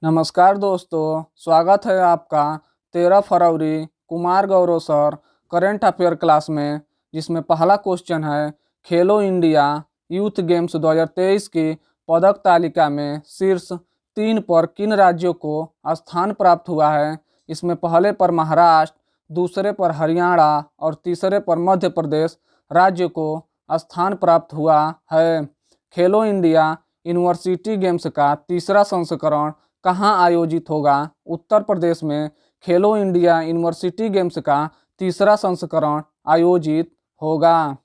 नमस्कार दोस्तों, स्वागत है आपका 13 फरवरी Kumar Gaurav sir current affair class में, जिसमें पहला क्वेश्चन है खेलो इंडिया यूथ गेम्स 2023 की पदक तालिका में शीर्ष 3 पर किन राज्यों को स्थान प्राप्त हुआ है। इसमें पहले पर महाराष्ट्र, दूसरे पर हरियाणा और तीसरे पर मध्य प्रदेश राज्य को स्थान प्राप्त हुआ है। खेलो इंडिया यूनिवर्सिटी गेम्स का तीसरा संस्करण कहाँ आयोजित होगा? उत्तर प्रदेश में खेलो इंडिया यूनिवर्सिटी गेम्स का तीसरा संस्करण आयोजित होगा।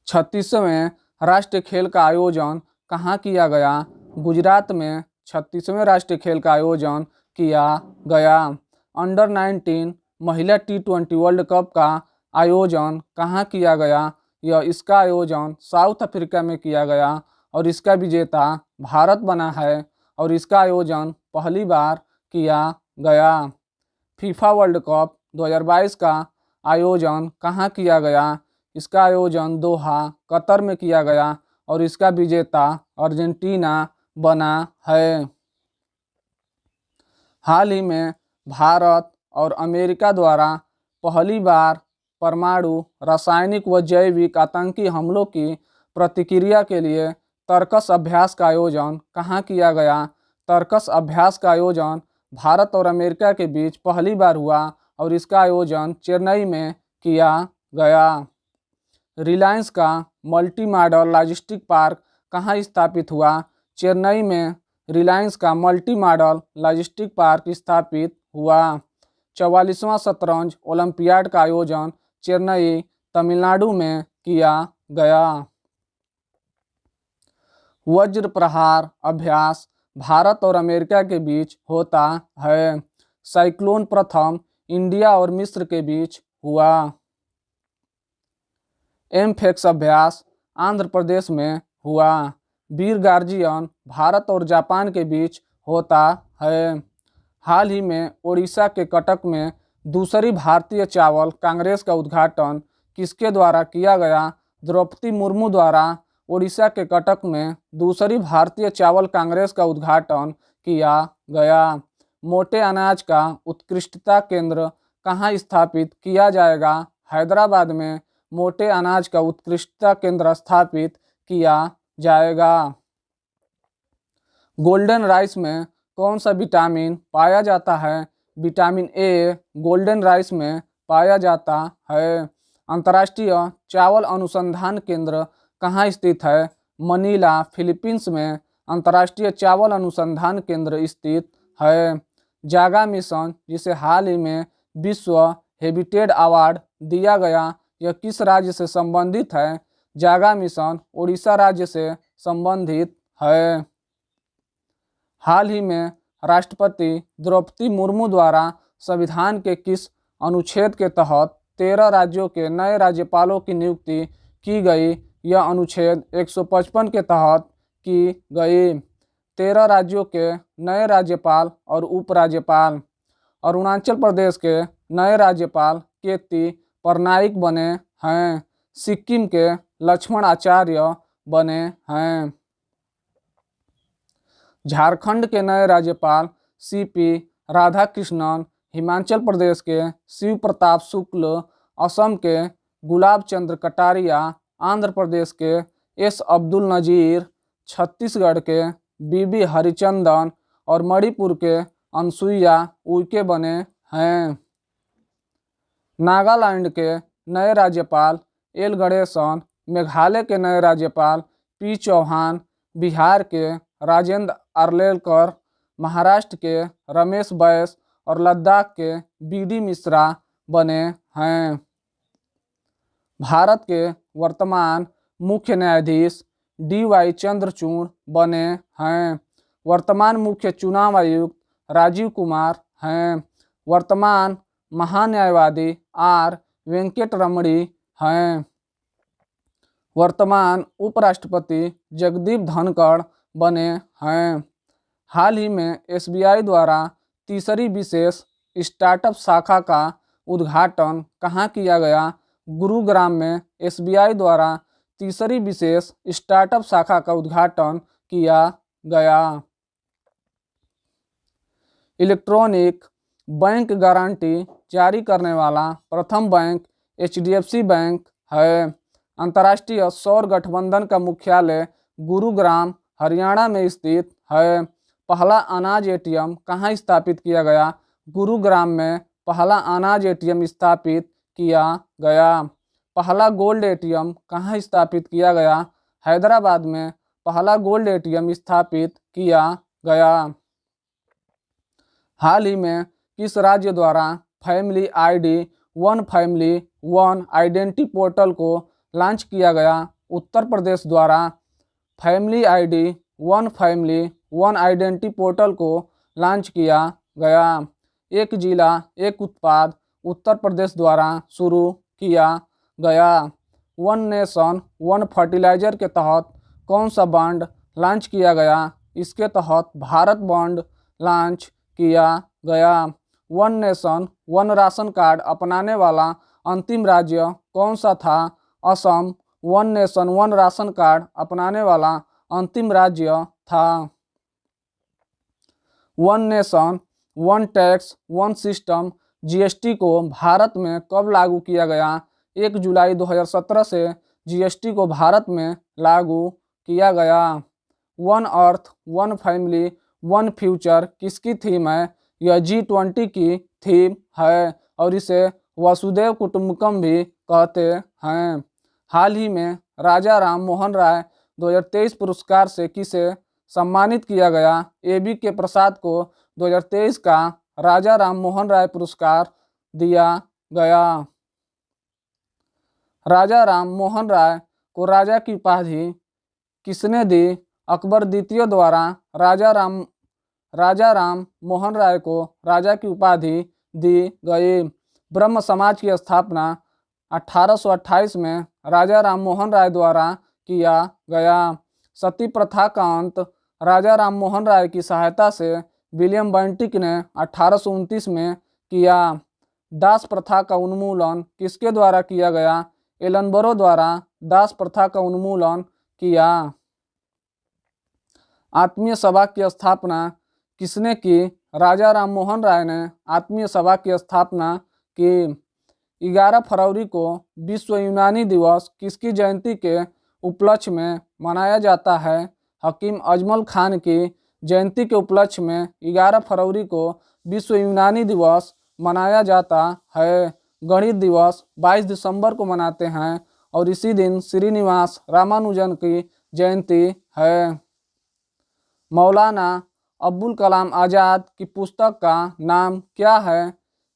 36वें राष्ट्रीय खेल का आयोजन कहाँ किया गया? गुजरात में 36वें राष्ट्रीय खेल का आयोजन किया गया। अंडर 19 महिला T20 वर्ल्ड कप का आयोजन कहाँ किया गया? इसका आयोजन साउथ अफ्रीका में किया गया और इसका विजेता भारत बना है और इसका आयोजन पहली बार किया गया। फीफा वर्ल्ड कप 2022 का आयोजन कहाँ किया गया? इसका आयोजन दोहा कतर में किया गया और इसका विजेता अर्जेंटीना बना है। हाल ही में भारत और अमेरिका द्वारा पहली बार परमाणु, रासायनिक व जैविक आतंकी हमलों की प्रतिक्रिया के लिए तर्कस अभ्यास का आयोजन कहाँ किया गया? तर्कस अभ्यास का आयोजन भारत और अमेरिका के बीच पहली बार हुआ और इसका आयोजन चेन्नई में किया गया। रिलायंस का मल्टी मॉडल लॉजिस्टिक पार्क कहाँ स्थापित हुआ? चेन्नई में रिलायंस का मल्टी मॉडल लॉजिस्टिक पार्क स्थापित हुआ। 44वां शतरंज ओलंपियाड का आयोजन चेन्नई, तमिलनाडु में किया गया। वज्र प्रहार अभ्यास भारत और अमेरिका के बीच होता है। साइक्लोन प्रथम इंडिया और मिस्र के बीच हुआ। एमफेक्स अभ्यास आंध्र प्रदेश में हुआ। वीर गार्जियन भारत और जापान के बीच होता है। हाल ही में ओडिशा के कटक में दूसरी भारतीय चावल कांग्रेस का उद्घाटन किसके द्वारा किया गया? द्रौपदी मुर्मू द्वारा ओडिशा के कटक में दूसरी भारतीय चावल कांग्रेस का उद्घाटन किया गया। मोटे अनाज का उत्कृष्टता केंद्र कहाँ स्थापित किया जाएगा? हैदराबाद में मोटे अनाज का उत्कृष्टता केंद्र स्थापित किया जाएगा। गोल्डन राइस में कौन सा विटामिन पाया जाता है? विटामिन ए गोल्डन राइस में पाया जाता है। अंतर्राष्ट्रीय चावल अनुसंधान केंद्र कहाँ स्थित है? मनीला, फिलीपींस में अंतर्राष्ट्रीय चावल अनुसंधान केंद्र स्थित है। जागा मिशन, जिसे हाल ही में विश्व हेबिटेट अवार्ड दिया गया, यह किस राज्य से संबंधित है? जागा मिशन उड़ीसा राज्य से संबंधित है। हाल ही में राष्ट्रपति द्रौपदी मुर्मू द्वारा संविधान के किस अनुच्छेद के तहत 13 राज्यों के नए राज्यपालों की नियुक्ति की गई? यह अनुच्छेद 155 के तहत की गई। 13 राज्यों के नए राज्यपाल और उपराज्यपाल। अरुणाचल प्रदेश के नए राज्यपाल केती पटनायक बने हैं। सिक्किम के लक्ष्मण आचार्य बने हैं। झारखंड के नए राज्यपाल CP राधाकृष्णन, हिमाचल प्रदेश के शिव प्रताप शुक्ल, असम के गुलाब चंद्र कटारिया, आंध्र प्रदेश के S अब्दुल नजीर, छत्तीसगढ़ के BB हरिचंदन और मणिपुर के अनसुईया उइके बने हैं। नागालैंड के नए राज्यपाल L गणेशन, मेघालय के नए राज्यपाल P चौहान, बिहार के राजेंद्र अर्लेकर, महाराष्ट्र के रमेश बैस और लद्दाख के BD मिश्रा बने हैं। भारत के वर्तमान मुख्य न्यायाधीश DY चंद्रचूड़ बने हैं। वर्तमान मुख्य चुनाव आयुक्त राजीव कुमार हैं। वर्तमान महान्यायवादी R वेंकटरमणी हैं। वर्तमान उपराष्ट्रपति जगदीप धनखड़ बने हैं। हाल ही में SBI द्वारा तीसरी विशेष स्टार्टअप शाखा का उद्घाटन कहाँ किया गया? गुरुग्राम में SBI द्वारा तीसरी विशेष स्टार्टअप शाखा का उद्घाटन किया गया। इलेक्ट्रॉनिक बैंक गारंटी जारी करने वाला प्रथम बैंक HDFC बैंक है। अंतर्राष्ट्रीय सौर गठबंधन का मुख्यालय गुरुग्राम हरियाणा में स्थित है। पहला अनाज ATM कहाँ स्थापित किया गया? गुरुग्राम में पहला अनाज ATM स्थापित किया गया। पहला गोल्ड ATM कहाँ स्थापित किया गया? हैदराबाद में पहला गोल्ड ATM स्थापित किया गया। हाल ही में किस राज्य द्वारा family ID one family one identity portal को लॉन्च किया गया? उत्तर प्रदेश द्वारा family ID one family one identity portal को लॉन्च किया गया। एक जिला एक उत्पाद उत्तर प्रदेश द्वारा शुरू किया गया। वन नेशन वन फर्टिलाइजर के तहत कौन सा बॉन्ड लॉन्च किया गया? इसके तहत भारत बॉन्ड लॉन्च किया गया। One nation one ration card अपनाने वाला अंतिम राज्य कौन सा था? Assam one nation one ration card अपनाने वाला अंतिम राज्य था। One nation one tax one system GST को भारत में कब लागू किया गया? 1 जुलाई 2017 से GST को भारत में लागू किया गया। One earth one family one future किसकी थीम है? यह G20 की थीम है और इसे वसुधैव कुटुंबकम भी कहते हैं। हाल ही में राजा राम मोहन राय 2023 पुरस्कार से किसे सम्मानित किया गया? ABK प्रसाद को 2023 का राजा राम मोहन राय पुरस्कार दिया गया। राजा राम मोहन राय को राजा की उपाधि किसने दी? अकबर द्वितीय द्वारा राजा राम मोहन राय को राजा की उपाधि दी गई। ब्रह्म समाज की स्थापना 1828 में राजा राम मोहन राय द्वारा किया गया। सती प्रथा का अंत राजा राम मोहन राय की सहायता से विलियम बेंटिक ने 1829 में किया। दास प्रथा का उन्मूलन किसके द्वारा किया गया? एलनबरो द्वारा दास प्रथा का उन्मूलन किया। आत्मीय सभा की स्थापना किसने की? राजा राम मोहन राय ने आत्मीय सभा की स्थापना की। 11 फरवरी को विश्व यूनानी दिवस किसकी जयंती के उपलक्ष्य में मनाया जाता है? हकीम अजमल खान की जयंती के उपलक्ष्य में 11 फरवरी को विश्व यूनानी दिवस मनाया जाता है। गणित दिवस 22 दिसंबर को मनाते हैं और इसी दिन श्रीनिवास रामानुजन की जयंती है। मौलाना अब्दुल कलाम आज़ाद की पुस्तक का नाम क्या है?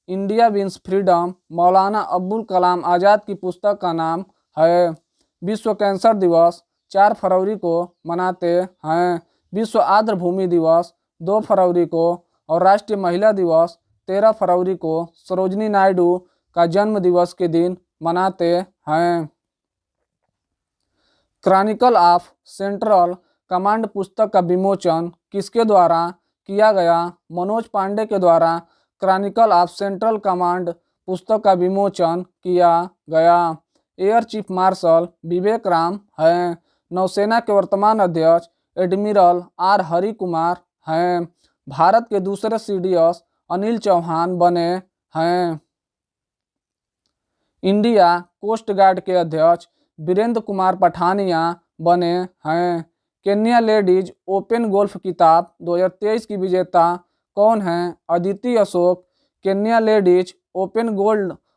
इंडिया विंस फ्रीडम मौलाना अब्दुल कलाम आज़ाद की पुस्तक का नाम है। विश्व कैंसर दिवस 4 फरवरी को मनाते हैं। विश्व आर्द्रभूमि दिवस 2 फरवरी को और राष्ट्रीय महिला दिवस 13 फरवरी को सरोजिनी नायडू का जन्म दिवस के दिन मनाते हैं। क्रॉनिकल ऑफ सेंट्रल कमांड पुस्तक का विमोचन किसके द्वारा किया गया? मनोज पांडे के द्वारा क्रॉनिकल ऑफ सेंट्रल कमांड पुस्तक का विमोचन किया गया। एयर चीफ मार्शल विवेक राम हैं। नौसेना के वर्तमान अध्यक्ष एडमिरल R हरि कुमार हैं। भारत के दूसरे CDS अनिल चौहान बने हैं। इंडिया कोस्ट गार्ड के अध्यक्ष वीरेंद्र कुमार पठानिया बने हैं। केन्या लेडीज ओपन गोल्फ खिताब 2023 की विजेता कौन हैं? Aditi Ashok Kenya ladies open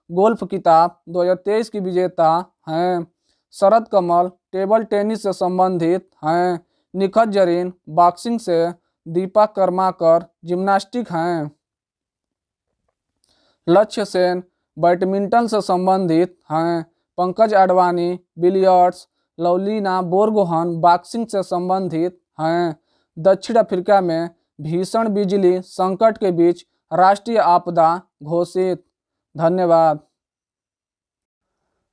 golf खिताब 2023 की विजेता हैं। शरद कमल टेबल टेनिस से संबंधित हैं। निखत जरीन बॉक्सिंग से, दीपा कर्माकर जिम्नास्टिक हैं। लक्ष्य सेन बैडमिंटन से संबंधित हैं। पंकज आडवाणी बिलियर्ड्स, लवलीना बोरगोहन बॉक्सिंग से संबंधित हैं। दक्षिण अफ्रीका में भीषण बिजली संकट के बीच राष्ट्रीय आपदा घोषित। धन्यवाद।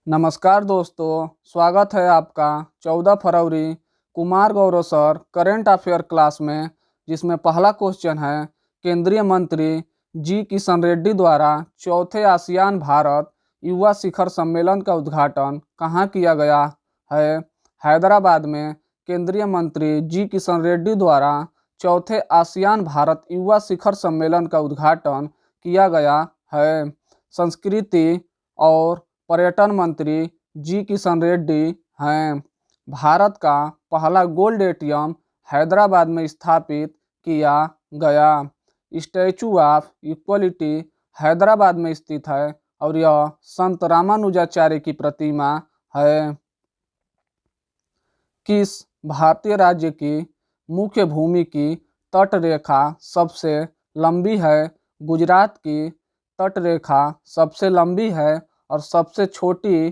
नमस्कार दोस्तों, स्वागत है आपका 14 फरवरी Kumar Gaurav sir current affair class में, जिसमें पहला क्वेश्चन है केंद्रीय मंत्री जी किशन रेड्डी द्वारा चौथे आसियान भारत युवा शिखर सम्मेलन का उद्घाटन कहाँ किया गया है? हैदराबाद में केंद्रीय मंत्री जी किशन रेड्डी द्वारा चौथे आसियान भारत युवा शिखर सम्मेलन का उद्घाटन किया गया है। संस्कृति और पर्यटन मंत्री जी किशन रेड्डी हैं। भारत का पहला गोल्ड एटीएम हैदराबाद में स्थापित किया गया। स्टैचू ऑफ इक्वलिटी हैदराबाद में स्थित है और यह संत रामानुजाचार्य की प्रतिमा है। किस भारतीय राज्य की मुख्य भूमि की तटरेखा सबसे लंबी है? गुजरात की तटरेखा सबसे लंबी है और सबसे छोटी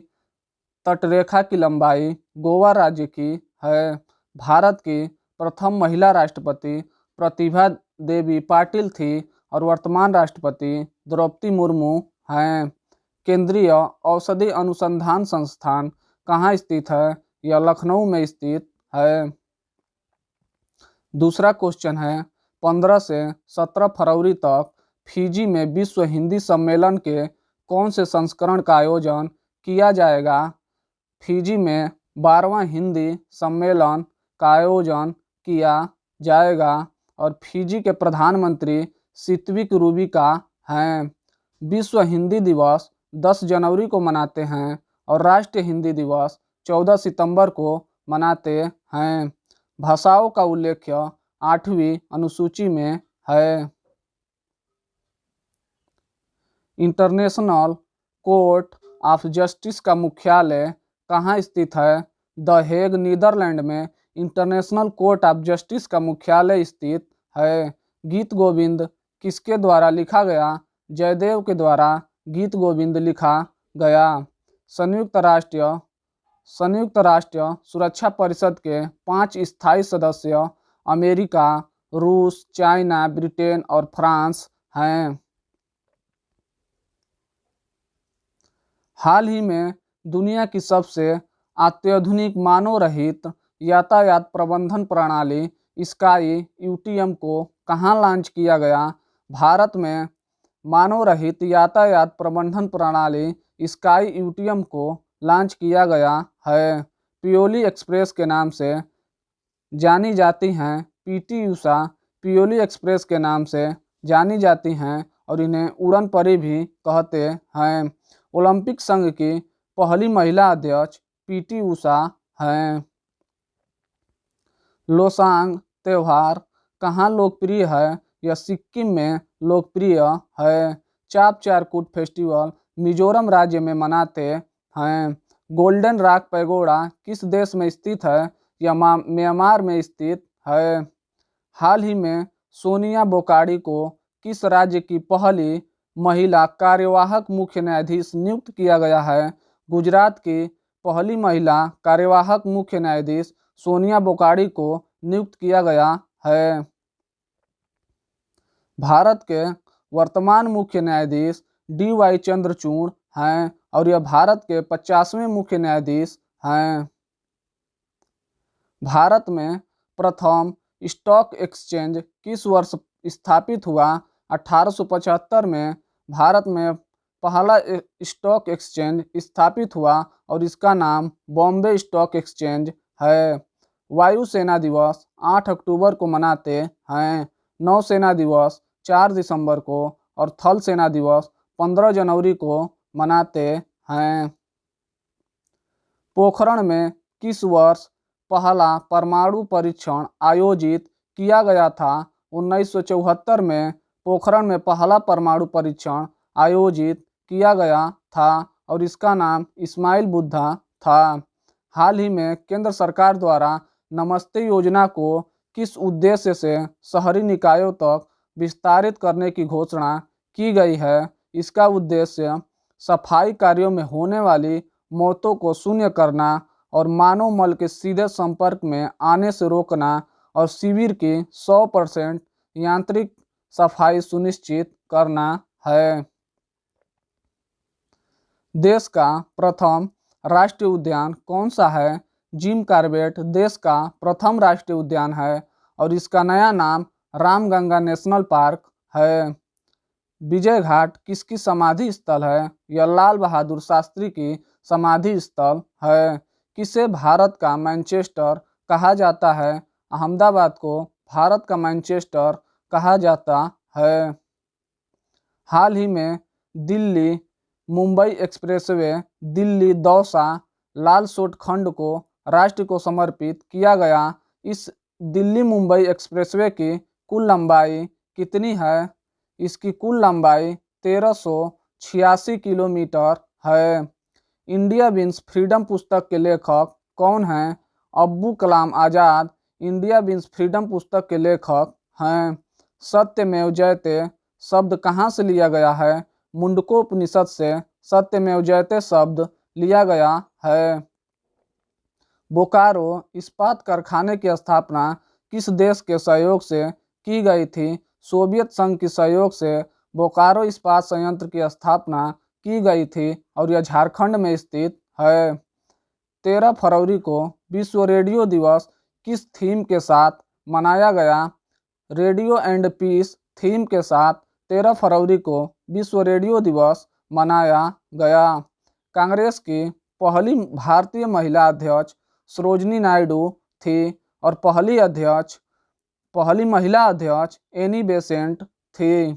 तटरेखा की लंबाई गोवा राज्य की है। भारत की प्रथम महिला राष्ट्रपति प्रतिभा देवी पाटिल थी और वर्तमान राष्ट्रपति द्रौपदी मुर्मू हैं। केंद्रीय औषधि अनुसंधान संस्थान कहाँ स्थित है? यह लखनऊ में स्थित है। दूसरा क्वेश्चन है 15 से 17 फरवरी तक फिजी में विश्व हिंदी सम्मेलन के कौन से संस्करण का आयोजन किया जाएगा? फिजी में 12वां हिंदी सम्मेलन का आयोजन किया जाएगा और फिजी के प्रधानमंत्री सित्विक रूबिका हैं। विश्व हिंदी दिवस 10 जनवरी को मनाते हैं और राष्ट्रीय हिंदी दिवस 14 सितंबर को मनाते हैं। भाषाओं का उल्लेख 8वीं अनुसूची में है। इंटरनेशनल कोर्ट ऑफ जस्टिस का मुख्यालय कहाँ स्थित है? द हेग नीदरलैंड में इंटरनेशनल कोर्ट ऑफ जस्टिस का मुख्यालय स्थित है। गीत गोविंद किसके द्वारा लिखा गया? जयदेव के द्वारा गीत गोविंद लिखा गया। संयुक्त राष्ट्र सुरक्षा परिषद के 5 स्थायी सदस्य अमेरिका, रूस, चाइना, ब्रिटेन और फ्रांस हैं। हाल ही में दुनिया की सबसे अत्याधुनिक मानव रहित यातायात प्रबंधन प्रणाली स्काई यूटीएम को कहाँ लॉन्च किया गया? भारत में मानव रहित यातायात प्रबंधन प्रणाली स्काई यूटीएम को लॉन्च किया गया है। पियोली एक्सप्रेस के नाम से जानी जाती हैं पीटी उषा पियोली एक्सप्रेस के नाम से जानी जाती हैं और इन्हें उड़न परी भी कहते हैं। ओलंपिक संघ की पहली महिला अध्यक्ष पीटी उषा हैं। लोसांग त्यौहार कहाँ लोकप्रिय है? यह सिक्किम में लोकप्रिय है। चाप चारकुट फेस्टिवल मिजोरम राज्य में मनाते हैं। गोल्डन रॉक पैगोडा किस देश में स्थित है? यह म्यांमार में स्थित है। हाल ही में सोनिया बोकाडी को किस राज्य की पहली महिला कार्यवाहक मुख्य न्यायाधीश नियुक्त किया गया है? गुजरात की पहली महिला कार्यवाहक मुख्य न्यायाधीश सोनिया बोकाडी को नियुक्त किया गया है। भारत के वर्तमान मुख्य न्यायाधीश DY चंद्रचूड़ हैं और यह भारत के 50वें मुख्य न्यायाधीश हैं। भारत में प्रथम स्टॉक एक्सचेंज किस वर्ष स्थापित हुआ? 1875 में भारत में पहला स्टॉक एक्सचेंज स्थापित हुआ और इसका नाम बॉम्बे स्टॉक एक्सचेंज है। वायुसेना दिवस 8 अक्टूबर को मनाते हैं। नौसेना दिवस 4 दिसंबर को और थल सेना दिवस 15 जनवरी को मनाते हैं। पोखरण में किस वर्ष पहला परमाणु परीक्षण आयोजित किया गया था? 1974 में पोखरण में पहला परमाणु परीक्षण आयोजित किया गया था और इसका नाम इस्माइल बुद्धा था। हाल ही में केंद्र सरकार द्वारा नमस्ते योजना को किस उद्देश्य से शहरी निकायों तक विस्तारित करने की घोषणा की गई है? इसका उद्देश्य सफाई कार्यों में होने वाली मौतों को शून्य करना और मानव मल के सीधे संपर्क में आने से रोकना और शिविर की 100% यांत्रिक सफाई सुनिश्चित करना है। देश का प्रथम राष्ट्रीय उद्यान कौन सा है? जिम कॉर्बेट देश का प्रथम राष्ट्रीय उद्यान है और इसका नया नाम रामगंगा नेशनल पार्क है। विजय घाट किसकी समाधि स्थल है? यह लाल बहादुर शास्त्री की समाधि स्थल है। किसे भारत का मैनचेस्टर कहा जाता है? अहमदाबाद को भारत का मैनचेस्टर कहा जाता है। हाल ही में दिल्ली मुंबई एक्सप्रेसवे दिल्ली दौसा लालसोट खंड को राष्ट्र को समर्पित किया गया। इस दिल्ली मुंबई एक्सप्रेसवे की कुल लंबाई कितनी है? इसकी कुल लंबाई 1386 किलोमीटर है। इंडिया विंस फ्रीडम पुस्तक के लेखक कौन हैं? Abdul Kalam Azad India wins freedom पुस्तक के लेखक हैं। सत्यमेव जयते शब्द कहाँ से लिया गया है? मुंडकोपनिषद से सत्यमेव जयते शब्द लिया गया है। बोकारो इस्पात कारखाने की स्थापना किस देश के सहयोग से की गई थी? सोवियत संघ के सहयोग से बोकारो इस्पात संयंत्र की स्थापना की गई थी और यह झारखंड में स्थित है। 13 फरवरी को विश्व रेडियो दिवस किस थीम के साथ मनाया गया? रेडियो एंड पीस थीम के साथ 13 फरवरी को विश्व रेडियो दिवस मनाया गया। कांग्रेस की पहली भारतीय महिला अध्यक्ष सरोजिनी नायडू थी और पहली महिला अध्यक्ष एनी बेसेंट थी।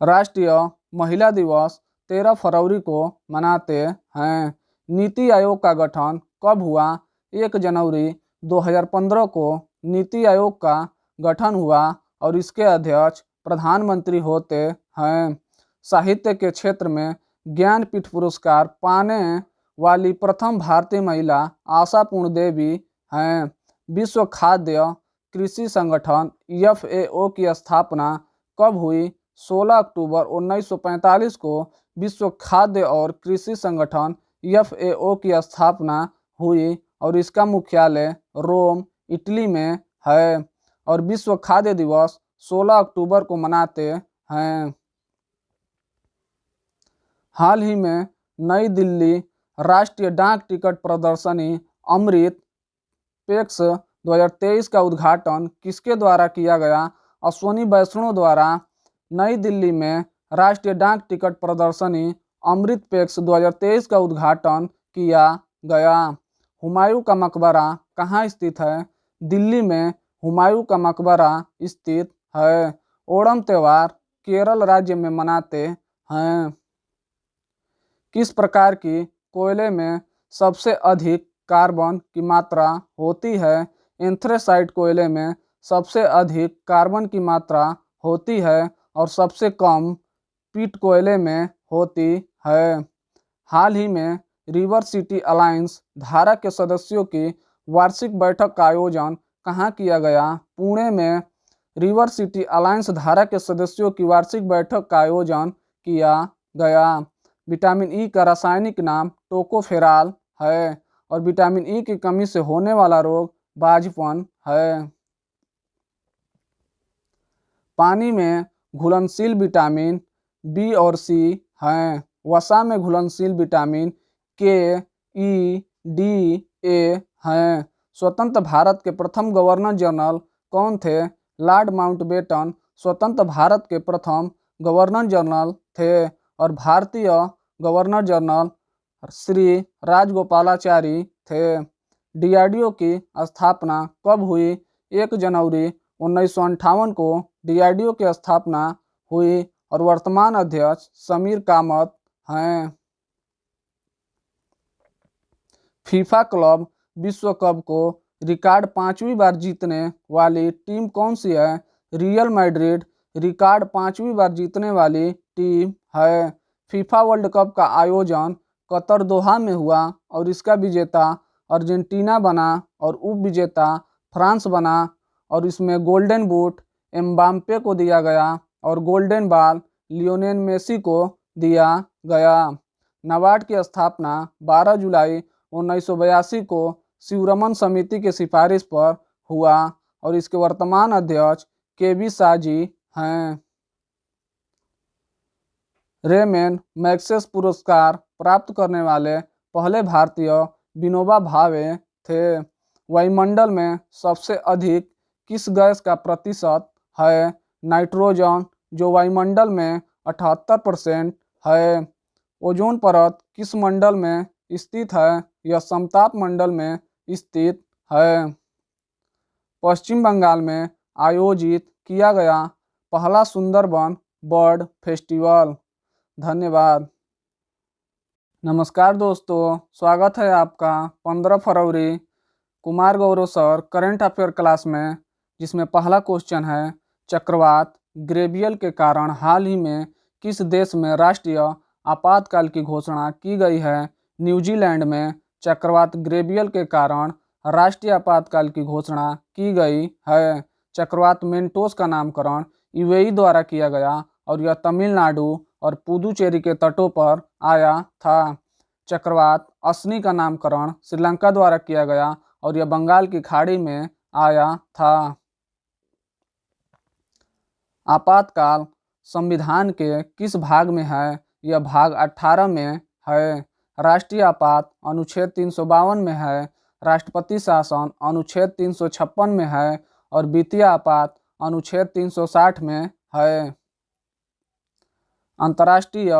राष्ट्रीय महिला दिवस 13 फरवरी को मनाते हैं। नीति आयोग का गठन कब हुआ? 1 जनवरी 2015 को नीति आयोग का गठन हुआ और इसके अध्यक्ष प्रधानमंत्री होते हैं। साहित्य के क्षेत्र में ज्ञानपीठ पुरस्कार पाने वाली प्रथम भारतीय महिला आशापूर्ण देवी हैं। विश्व खाद्य कृषि संगठन FAO की स्थापना कब हुई? 16 अक्टूबर 1945 को विश्व खाद्य और कृषि संगठन FAO की स्थापना हुई और इसका मुख्यालय रोम इटली में है और विश्व खाद्य दिवस 16 अक्टूबर को मनाते हैं। हाल ही में नई दिल्ली राष्ट्रीय डाक टिकट प्रदर्शनी अमृत पेक्स 2023 का उद्घाटन किसके द्वारा किया गया? अश्वनी वैष्णव द्वारा नई दिल्ली में राष्ट्रीय डाक टिकट प्रदर्शनी अमृत पेक्स 2023 का उद्घाटन किया गया। हुमायूं का मकबरा कहाँ स्थित है? दिल्ली में हुमायूं का मकबरा स्थित है। ओणम त्यौहार केरल राज्य में मनाते हैं। किस प्रकार की कोयले में सबसे अधिक कार्बन की मात्रा होती है? एंथ्रेसाइट कोयले में सबसे अधिक कार्बन की मात्रा होती है और सबसे कम पीट कोयले में होती है। हाल ही में रिवर सिटी अलायंस धारा के सदस्यों की वार्षिक बैठक का आयोजन कहाँ किया गया? पुणे में रिवर सिटी अलायंस धारा के सदस्यों की वार्षिक बैठक का आयोजन किया गया। विटामिन ई का रासायनिक नाम टोकोफेराल है और विटामिन ई की कमी से होने वाला रोग बाझपन है। पानी में घुलनशील विटामिन बी और सी हैं। वसा में घुलनशील विटामिन के, ई, डी, ए हैं। स्वतंत्र भारत के प्रथम गवर्नर जनरल कौन थे? लॉर्ड माउंटबेटन स्वतंत्र भारत के प्रथम गवर्नर जनरल थे और भारतीय गवर्नर जनरल श्री राजगोपालाचारी थे। DRDO की स्थापना कब हुई? 1 जनवरी 1958 को DRDO की स्थापना हुई और वर्तमान अध्यक्ष समीर कामत हैं। फीफा क्लब विश्व कप को रिकॉर्ड 5वीं बार जीतने वाली टीम कौन सी है? रियल मैड्रिड रिकॉर्ड 5वीं बार जीतने वाली टीम है। फीफा वर्ल्ड कप का आयोजन कतर दोहा में हुआ और इसका विजेता अर्जेंटीना बना और उप विजेता फ्रांस बना और इसमें गोल्डन बूट एम्बाप्पे को दिया गया और गोल्डन बॉल लियोनेल मेसी को दिया गया। नाबार्ड की स्थापना 12 जुलाई 1982 को शिवरमन समिति के सिफारिश पर हुआ और इसके वर्तमान अध्यक्ष KB शाह जी हैं। रेमन मैग्सेस पुरस्कार प्राप्त करने वाले पहले भारतीय विनोबा भावे थे। वायुमंडल में सबसे अधिक किस गैस का प्रतिशत है? नाइट्रोजन, जो वायुमंडल में 78% है। ओजोन परत किस मंडल में स्थित है? यह समताप मंडल में स्थित है। पश्चिम बंगाल में आयोजित किया गया पहला सुंदरबन बर्ड फेस्टिवल। धन्यवाद। नमस्कार दोस्तों, स्वागत है आपका 15 फरवरी Kumar Gaurav sir current affair class में, जिसमें पहला क्वेश्चन है चक्रवात ग्रेबियल के कारण हाल ही में किस देश में राष्ट्रीय आपातकाल की घोषणा की गई है। न्यूजीलैंड में चक्रवात ग्रेबियल के कारण राष्ट्रीय आपातकाल की घोषणा की गई है। चक्रवात मेंटोस का नामकरण यूएई द्वारा किया गया और यह तमिलनाडु और पुदुचेरी के तटों पर आया था। चक्रवात असनी का नामकरण श्रीलंका द्वारा किया गया और यह बंगाल की खाड़ी में आया था। आपातकाल संविधान के किस भाग में है। यह भाग 18 में है। राष्ट्रीय आपात अनुच्छेद 352 में है। राष्ट्रपति शासन अनुच्छेद 356 में है और वित्तीय आपात अनुच्छेद 360 में है। अंतर्राष्ट्रीय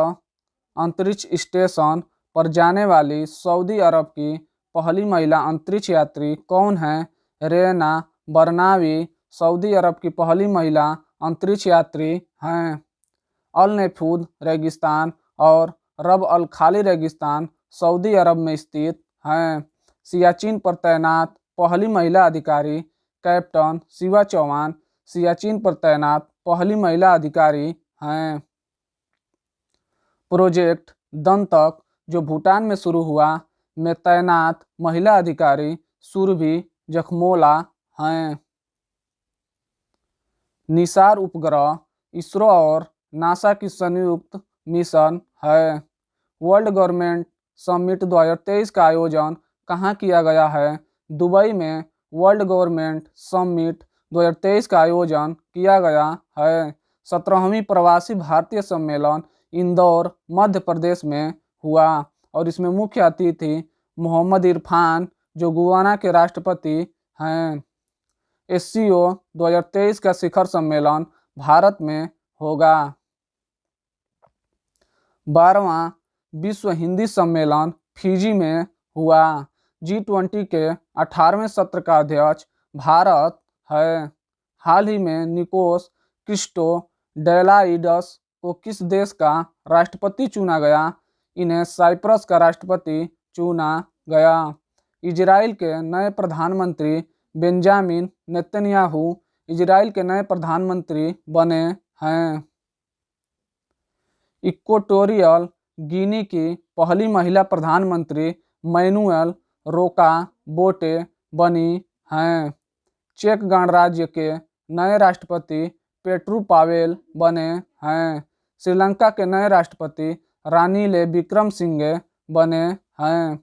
अंतरिक्ष स्टेशन पर जाने वाली सऊदी अरब की पहली महिला अंतरिक्ष यात्री कौन है। रेना बरनावी सऊदी अरब की पहली महिला अंतरिक्ष यात्री हैं। अल नेफूद रेगिस्तान और रब अल खाली रेगिस्तान सऊदी अरब में स्थित हैं। सियाचिन पर तैनात पहली महिला अधिकारी कैप्टन शिवा चौहान सियाचिन पर तैनात पहली महिला अधिकारी हैं। प्रोजेक्ट दंतक जो भूटान में शुरू हुआ में तैनात महिला अधिकारी सुरभि जखमोला हैं। निसार उपग्रह इसरो और नासा की संयुक्त मिशन है। वर्ल्ड गवर्नमेंट समिट 2023 का आयोजन कहाँ किया गया है। दुबई में वर्ल्ड गवर्नमेंट समिट 2023 का आयोजन किया गया है। 17वीं प्रवासी भारतीय सम्मेलन इंदौर मध्य प्रदेश में हुआ और इसमें मुख्य अतिथि मोहम्मद इरफान जो गुयाना के राष्ट्रपति हैं। SCO 2023 का शिखर सम्मेलन भारत में होगा। 12वां विश्व हिंदी सम्मेलन फिजी में हुआ। G20 के 18वें सत्र का अध्यक्ष भारत है। हाल ही में निकोस क्रिस्टोडेलाइडस को किस देश का राष्ट्रपति चुना गया। इन्हें साइप्रस का राष्ट्रपति चुना गया। इजराइल के नए प्रधानमंत्री बेंजामिन नेतन्याहू इजराइल के नए प्रधानमंत्री बने हैं। इक्वेटोरियल गिनी की पहली महिला प्रधानमंत्री मैनुएल रोका बोटे बनी हैं। चेक गणराज्य के नए राष्ट्रपति पेट्रू पावेल बने हैं। श्रीलंका के नए राष्ट्रपति रानिल विक्रमसिंघे बने हैं।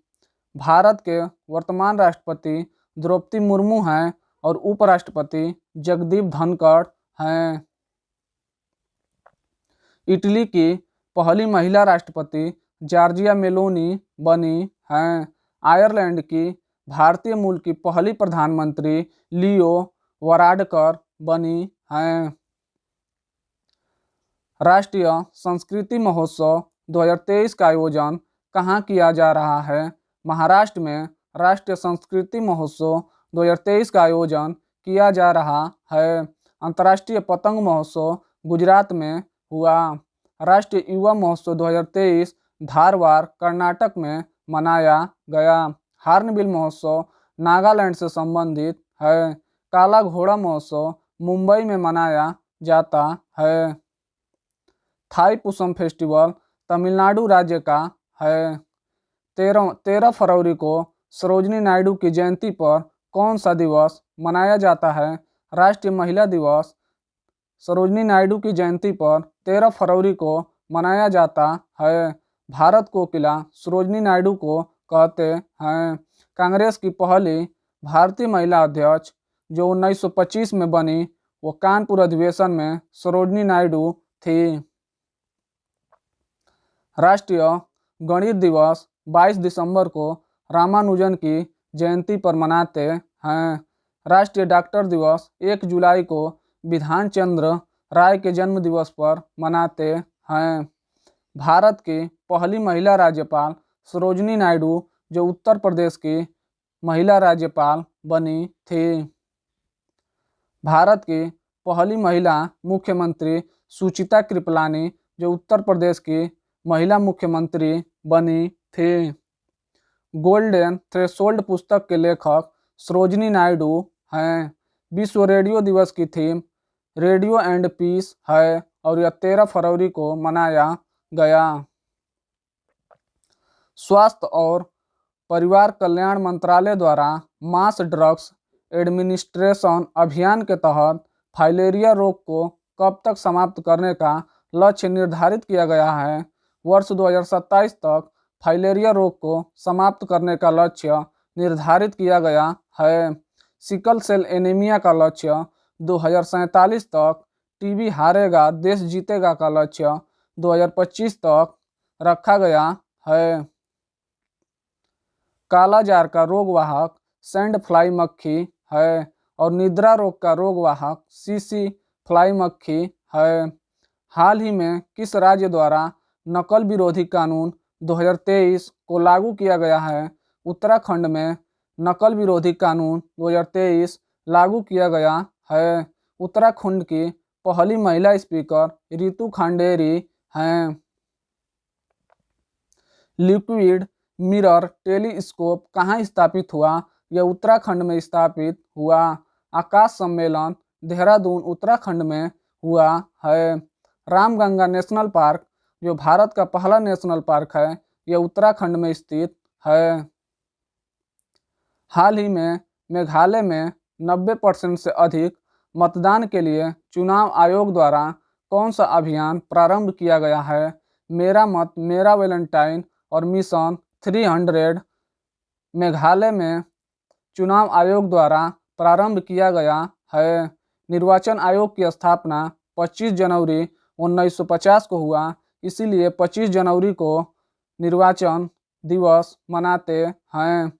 भारत के वर्तमान राष्ट्रपति द्रौपदी मुर्मू हैं और उपराष्ट्रपति जगदीप धनखड़ हैं। इटली की पहली महिला राष्ट्रपति जॉर्जिया मेलोनी बनी हैं। आयरलैंड की भारतीय मूल की पहली प्रधानमंत्री लियो वराडकर बनी हैं। राष्ट्रीय संस्कृति महोत्सव 2023 का आयोजन कहाँ किया जा रहा है। महाराष्ट्र में राष्ट्रीय संस्कृति महोत्सव 2023 का आयोजन किया जा रहा है। अंतर्राष्ट्रीय पतंग महोत्सव गुजरात में हुआ। राष्ट्रीय युवा महोत्सव 2023 धारवाड़ कर्नाटक में मनाया गया। हार्नबिल महोत्सव नागालैंड से संबंधित है। काला घोड़ा महोत्सव मुंबई में मनाया जाता है। थाई पुसम फेस्टिवल तमिलनाडु राज्य का है। 13 फरवरी को सरोजिनी नायडू की जयंती पर कौन सा दिवस मनाया जाता है। राष्ट्रीय महिला दिवस सरोजिनी नायडू की जयंती पर 13 फरवरी को मनाया जाता है। भारत कोकिला सरोजिनी नायडू को कहते हैं। कांग्रेस की पहली भारतीय महिला अध्यक्ष जो 1925 में बनी वो कानपुर अधिवेशन में सरोजिनी नायडू थी। राष्ट्रीय गणित दिवस 22 दिसंबर को रामानुजन की जयंती पर मनाते हैं। राष्ट्रीय डॉक्टर दिवस 1 जुलाई को विधान चंद्र राय के जन्म दिवस पर मनाते हैं। भारत की पहली महिला राज्यपाल सरोजिनी नायडू जो उत्तर प्रदेश की महिला राज्यपाल बनी थी। भारत की पहली महिला मुख्यमंत्री सुचिता कृपलानी जो उत्तर प्रदेश की महिला मुख्यमंत्री बनी थी। गोल्डन थ्रेशोल्ड पुस्तक के लेखक सरोजिनी नायडू हैं। विश्व रेडियो दिवस की थीम रेडियो एंड पीस है और यह 13 फरवरी को मनाया गया। स्वास्थ्य और परिवार कल्याण मंत्रालय द्वारा मास ड्रग्स एडमिनिस्ट्रेशन अभियान के तहत फाइलेरिया रोग को कब तक समाप्त करने का लक्ष्य निर्धारित किया गया है। वर्ष 2027 तक फाइलेरिया रोग को समाप्त करने का लक्ष्य निर्धारित किया गया है। सिकल सेल एनीमिया का लक्ष्य 2047 तक, टीबी हारेगा देश जीतेगा का लक्ष्य 2025 तक रखा गया है। काला जार का रोगवाहक सैंड फ्लाई मक्खी है और निद्रा रोग का रोगवाहक सीसी फ्लाई मक्खी है। हाल ही में किस राज्य द्वारा नकल विरोधी कानून 2023 को लागू किया गया है। उत्तराखंड में नकल विरोधी कानून 2023 लागू किया गया है। उत्तराखंड की पहली महिला स्पीकर रितु खांडेरी हैं। लिक्विड मिरर टेलीस्कोप कहाँ स्थापित हुआ। यह उत्तराखंड में स्थापित हुआ। आकाश सम्मेलन देहरादून उत्तराखंड में हुआ है। रामगंगा नेशनल पार्क जो भारत का पहला नेशनल पार्क है, यह उत्तराखंड में स्थित है। हाल ही में मेघालय में 90% से अधिक मतदान के लिए चुनाव आयोग द्वारा कौन सा अभियान प्रारंभ किया गया है। मेरा मत मेरा वैलेंटाइन और मिशन 300 मेघालय में चुनाव आयोग द्वारा प्रारंभ किया गया है। निर्वाचन आयोग की स्थापना 25 जनवरी 1950 को हुआ, इसीलिए 25 जनवरी को निर्वाचन दिवस मनाते हैं।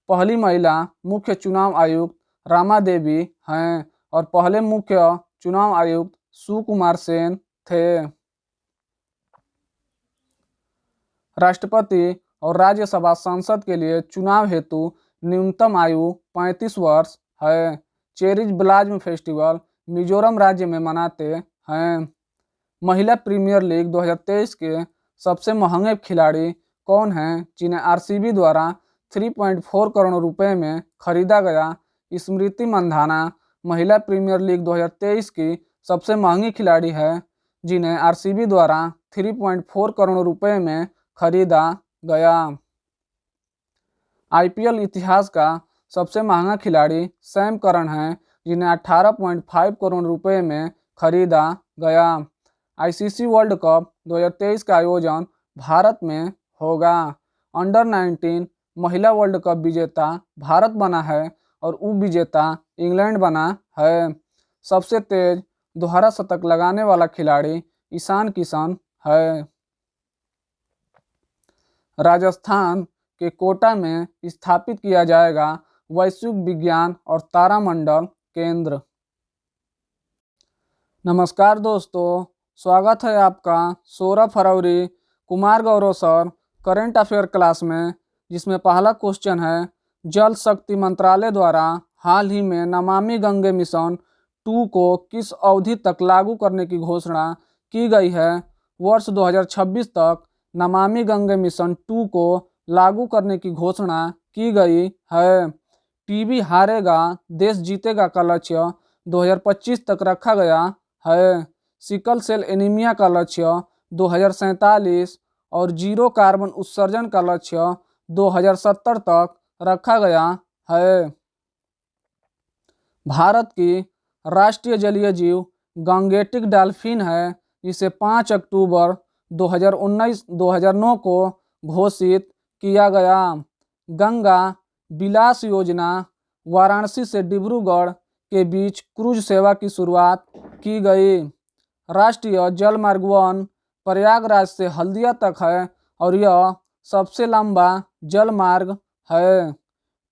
पहली महिला मुख्य चुनाव आयुक्त रामा देवी हैं और पहले मुख्य चुनाव आयुक्त सुकुमार सेन थे। राष्ट्रपति और राज्यसभा सांसद के लिए चुनाव हेतु न्यूनतम आयु 35 वर्ष है। चेरिज ब्लाज्म फेस्टिवल मिजोरम राज्य में मनाते हैं। महिला प्रीमियर लीग 2023 के सबसे महंगे खिलाड़ी कौन हैं, जिन्हें आरसीबी द्वारा 3.4 करोड़ रुपए में खरीदा गया। स्मृति मंधाना महिला प्रीमियर लीग 2023 की सबसे महंगी खिलाड़ी है, जिन्हें आरसीबी द्वारा 3.4 करोड़ रुपए में खरीदा गया। आईपीएल इतिहास का सबसे महंगा खिलाड़ी सैम करन है, जिन्हें 18.5 करोड़ रुपए में खरीदा गया। आईसीसी वर्ल्ड कप 2023 का आयोजन भारत में होगा। अंडर 19 महिला वर्ल्ड कप विजेता भारत बना है और उप विजेता इंग्लैंड बना है। सबसे तेज दोहरा शतक लगाने वाला खिलाड़ी ईशान किशन है। राजस्थान के कोटा में स्थापित किया जाएगा वैश्विक विज्ञान और तारामंडल केंद्र। नमस्कार दोस्तों, स्वागत है आपका 16 फरवरी Kumar Gaurav sir current affair class में, जिसमें पहला क्वेश्चन है जल शक्ति मंत्रालय द्वारा हाल ही में नमामि गंगे मिशन 2 को किस अवधि तक लागू करने की घोषणा की गई है। वर्ष 2026 तक नमामि गंगे मिशन 2 को लागू करने की घोषणा की गई है। टीबी हारेगा देश जीतेगा का लक्ष्य 2025 तक रखा गया है। सिकल सेल एनीमिया का लक्ष्य 2047 और जीरो कार्बन उत्सर्जन का लक्ष्य 2070 तक रखा गया है। भारत की राष्ट्रीय जलीय जीव गंगेटिक डॉल्फिन है, जिसे 5 अक्टूबर 2009 को घोषित किया गया। गंगा विलास योजना वाराणसी से डिब्रूगढ़ के बीच क्रूज सेवा की शुरुआत की गई। राष्ट्रीय जल मार्ग 1 प्रयागराज से हल्दिया तक है और यह सबसे लंबा जल मार्ग है।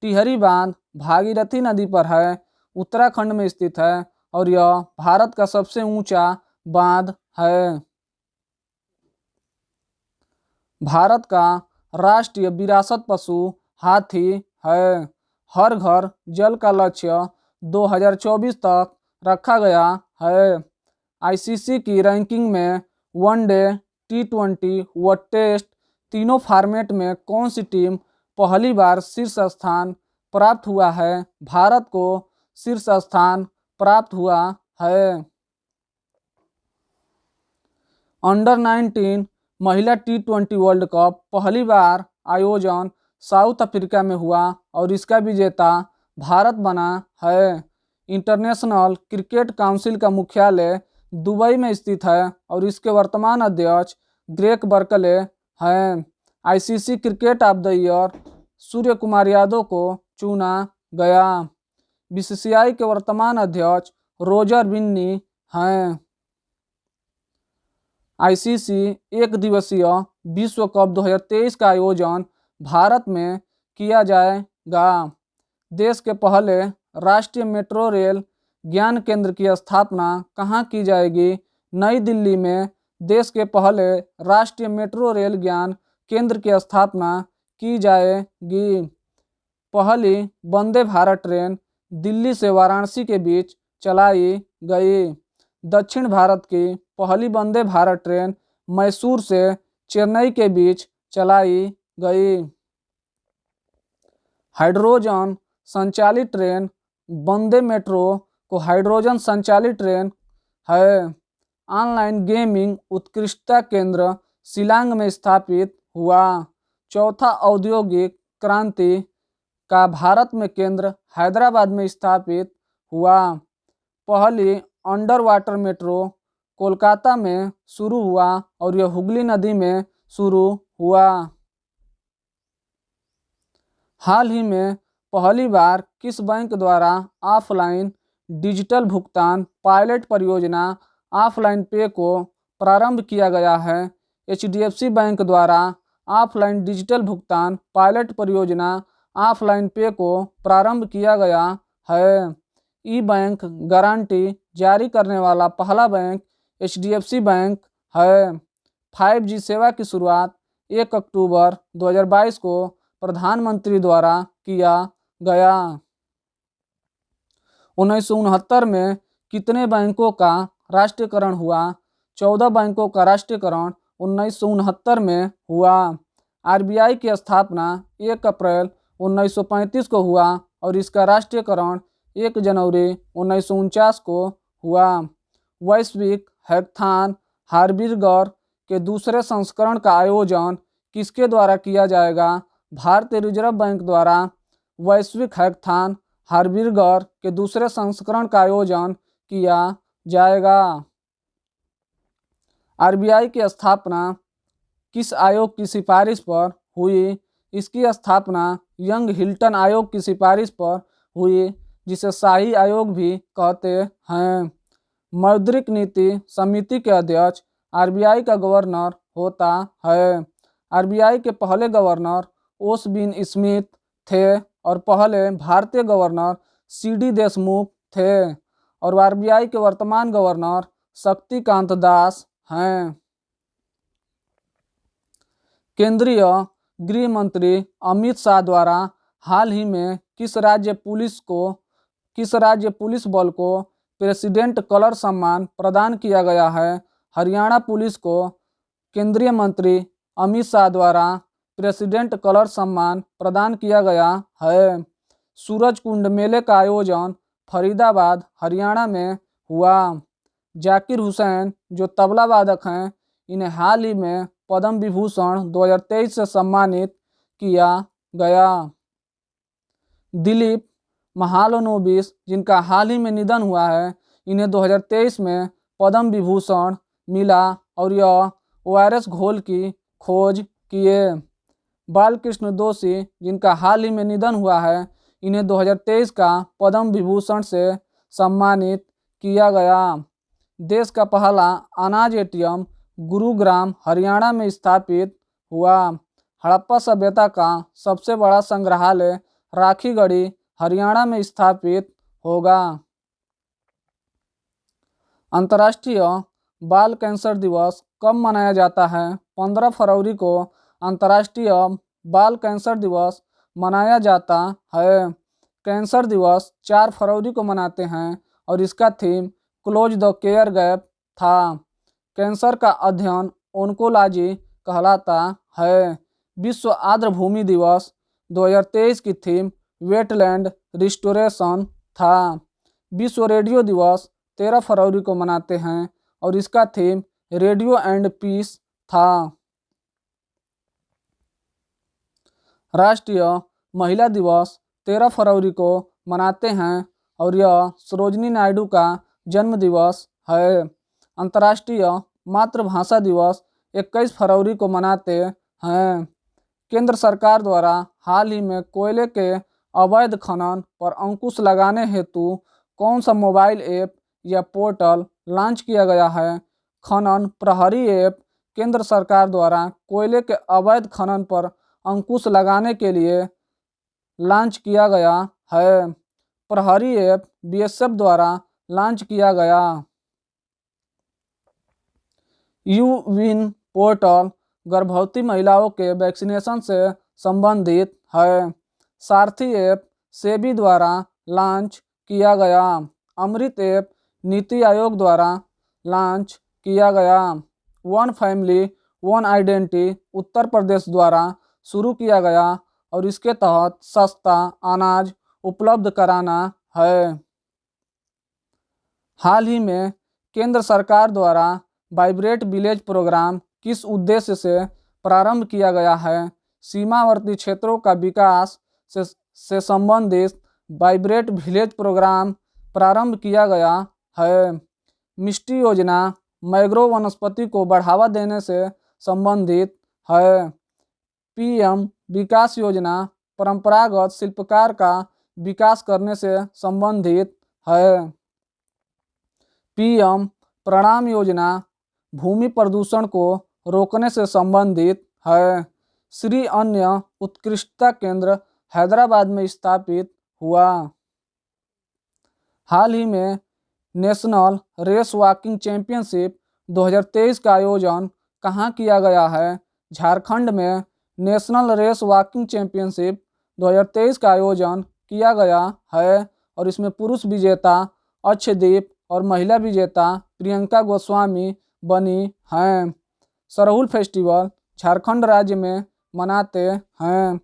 टिहरी बांध भागीरथी नदी पर है, उत्तराखंड में स्थित है और यह भारत का सबसे ऊंचा बांध है। भारत का राष्ट्रीय विरासत पशु हाथी है। हर घर जल का लक्ष्य 2024 तक रखा गया है। आईसीसी की रैंकिंग में वनडे, टी20 व टेस्ट तीनों फॉर्मेट में कौन सी टीम पहली बार शीर्ष स्थान प्राप्त हुआ है? भारत को शीर्ष स्थान प्राप्त हुआ है। अंडर-19 महिला टी20 वर्ल्ड कप पहली बार आयोजन साउथ अफ्रीका में हुआ और इसका विजेता भारत बना है। इंटरनेशनल क्रिकेट काउंसिल का मुख्यालय दुबई में स्थित है और इसके वर्तमान अध्यक्ष ग्रेग बर्कले हैं। ICC cricket of the year Suryakumar Yadav को चुना गया। बीसीसीआई के वर्तमान अध्यक्ष रोजर बिन्नी हैं। आईसीसी एक दिवसीय विश्व कप 2023 का आयोजन भारत में किया जाएगा। देश के पहले राष्ट्रीय मेट्रो रेल ज्ञान केंद्र की स्थापना कहाँ की जाएगी? नई दिल्ली में देश के पहले राष्ट्रीय मेट्रो रेल ज्ञान केंद्र की स्थापना की जाएगी। पहली वंदे भारत ट्रेन दिल्ली से वाराणसी के बीच चलाई गई। दक्षिण भारत की पहली वंदे भारत ट्रेन मैसूर से चेन्नई के बीच चलाई गई। हाइड्रोजन संचालित ट्रेन वंदे मेट्रो को हाइड्रोजन संचालित ट्रेन है। ऑनलाइन गेमिंग उत्कृष्टता केंद्र शिलांग में स्थापित हुआ। चौथा औद्योगिक क्रांति का भारत में केंद्र हैदराबाद में स्थापित हुआ। पहली अंडर वाटर मेट्रो कोलकाता में शुरू हुआ और यह हुगली नदी में शुरू हुआ। हाल ही में पहली बार किस बैंक द्वारा ऑफलाइन डिजिटल भुगतान पायलट परियोजना ऑफलाइन पे को प्रारंभ किया गया है? एचडीएफसी बैंक द्वारा ऑफलाइन डिजिटल भुगतान पायलट परियोजना ऑफलाइन पे को प्रारंभ किया गया है। ई बैंक गारंटी जारी करने वाला पहला बैंक एचडीएफसी बैंक है। 5G सेवा की शुरुआत 1 अक्टूबर 2022 को प्रधानमंत्री द्वारा किया गया। 1969 में कितने बैंकों का राष्ट्रीयकरण हुआ? 14 बैंकों का राष्ट्रीयकरण 1969 में हुआ। आरबीआई की स्थापना 1 अप्रैल 1935 को हुआ और इसका राष्ट्रीयकरण 1 जनवरी 1949 को हुआ। वैश्विक हैकाथॉन हार्बिंगर के दूसरे संस्करण का आयोजन किसके द्वारा किया जाएगा? भारतीय रिजर्व बैंक द्वारा वैश्विक हैकाथॉन हार्बिंगर के दूसरे संस्करण का आयोजन किया जाएगा। आरबीआई की स्थापना किस आयोग की सिफारिश पर हुई? इसकी स्थापना यंग हिल्टन आयोग की सिफारिश पर हुई, जिसे शाही आयोग भी कहते हैं। मौद्रिक नीति समिति के अध्यक्ष आरबीआई का गवर्नर होता है। आरबीआई के पहले गवर्नर ओसबिन स्मिथ थे और पहले भारतीय गवर्नर सीडी देशमुख थे और आरबीआई के वर्तमान गवर्नर शक्तिकांत दास हैं। केंद्रीय गृह मंत्री अमित शाह द्वारा हाल ही में किस राज्य पुलिस बल को प्रेसिडेंट कलर सम्मान प्रदान किया गया है? हरियाणा पुलिस को केंद्रीय मंत्री अमित शाह द्वारा प्रेसिडेंट कलर सम्मान प्रदान किया गया है। सूरजकुंड मेले का आयोजन फरीदाबाद हरियाणा में हुआ। जाकिर हुसैन जो तबला वादक हैं, इन्हें हाल ही में पद्म विभूषण 2023 से सम्मानित किया गया। दिलीप महालनोबिस जिनका हाल ही में निधन हुआ है, इन्हें 2023 में पद्म विभूषण मिला और यह ओआरएस घोल की खोज किए। बालकृष्ण दोषी जिनका हाल ही में निधन हुआ है, इन्हें 2023 का पद्म विभूषण से सम्मानित किया गया। देश का पहला अनाज एटीएम गुरुग्राम हरियाणा में स्थापित हुआ। हड़प्पा सभ्यता का सबसे बड़ा संग्रहालय राखीगढ़ी हरियाणा में स्थापित होगा। अंतर्राष्ट्रीय बाल कैंसर दिवस कब मनाया जाता है? 15 फरवरी को अंतर्राष्ट्रीय बाल कैंसर दिवस मनाया जाता है। कैंसर दिवस 4 फरवरी को मनाते हैं और इसका theme close the care gap था। कैंसर का अध्ययन ओन्कोलॉजी कहलाता है। विश्व आर्द्रभूमि दिवस 2023 की थीम वेटलैंड रिस्टोरेशन था। विश्व रेडियो दिवस 13 फरवरी को मनाते हैं और इसका थीम रेडियो एंड पीस था। राष्ट्रीय महिला दिवस 13 फरवरी को मनाते हैं और यह सरोजिनी नायडू का जन्म दिवस है। अंतर्राष्ट्रीय मातृभाषा दिवस 21 फरवरी को मनाते हैं। केंद्र सरकार द्वारा हाल ही में कोयले के अवैध खनन पर अंकुश लगाने हेतु कौन सा मोबाइल ऐप या पोर्टल लॉन्च किया गया है? खनन प्रहरी ऐप केंद्र सरकार द्वारा कोयले के अवैध खनन पर अंकुश लगाने के लिए लॉन्च किया गया है। प्रहरी ऐप बीएसएफ द्वारा लॉन्च किया गया। यू-विन पोर्टल गर्भवती महिलाओं के वैक्सीनेशन से संबंधित है। सारथी ऐप सेबी द्वारा लॉन्च किया गया। अमृत ऐप नीति आयोग द्वारा लॉन्च किया गया। One family one identity Uttar Pradesh द्वारा शुरू किया गया और इसके तहत सस्ता अनाज उपलब्ध कराना है। हाल ही में केंद्र सरकार द्वारा वाइब्रेट विलेज प्रोग्राम किस उद्देश्य से प्रारंभ किया गया है? सीमावर्ती क्षेत्रों का विकास से संबंधित वाइब्रेट विलेज प्रोग्राम प्रारंभ किया गया है। मिष्टी योजना मैंग्रोव वनस्पति को बढ़ावा देने से संबंधित है। पीएम विकास योजना परंपरागत शिल्पकार का विकास करने से संबंधित है। पीएम प्रणाम योजना भूमि प्रदूषण को रोकने से संबंधित है। श्री अन्य उत्कृष्टता केंद्र हैदराबाद में स्थापित हुआ। हाल ही में नेशनल रेस वॉकिंग चैंपियनशिप 2023 का आयोजन कहाँ किया गया है? झारखंड में नेशनल रेस वॉकिंग चैंपियनशिप 2023 का आयोजन किया गया है और इसमें पुरुष विजेता अक्षयदीप और महिला विजेता प्रियंका गोस्वामी बनी हैं। सरहुल फेस्टिवल झारखंड राज्य में मनाते हैं।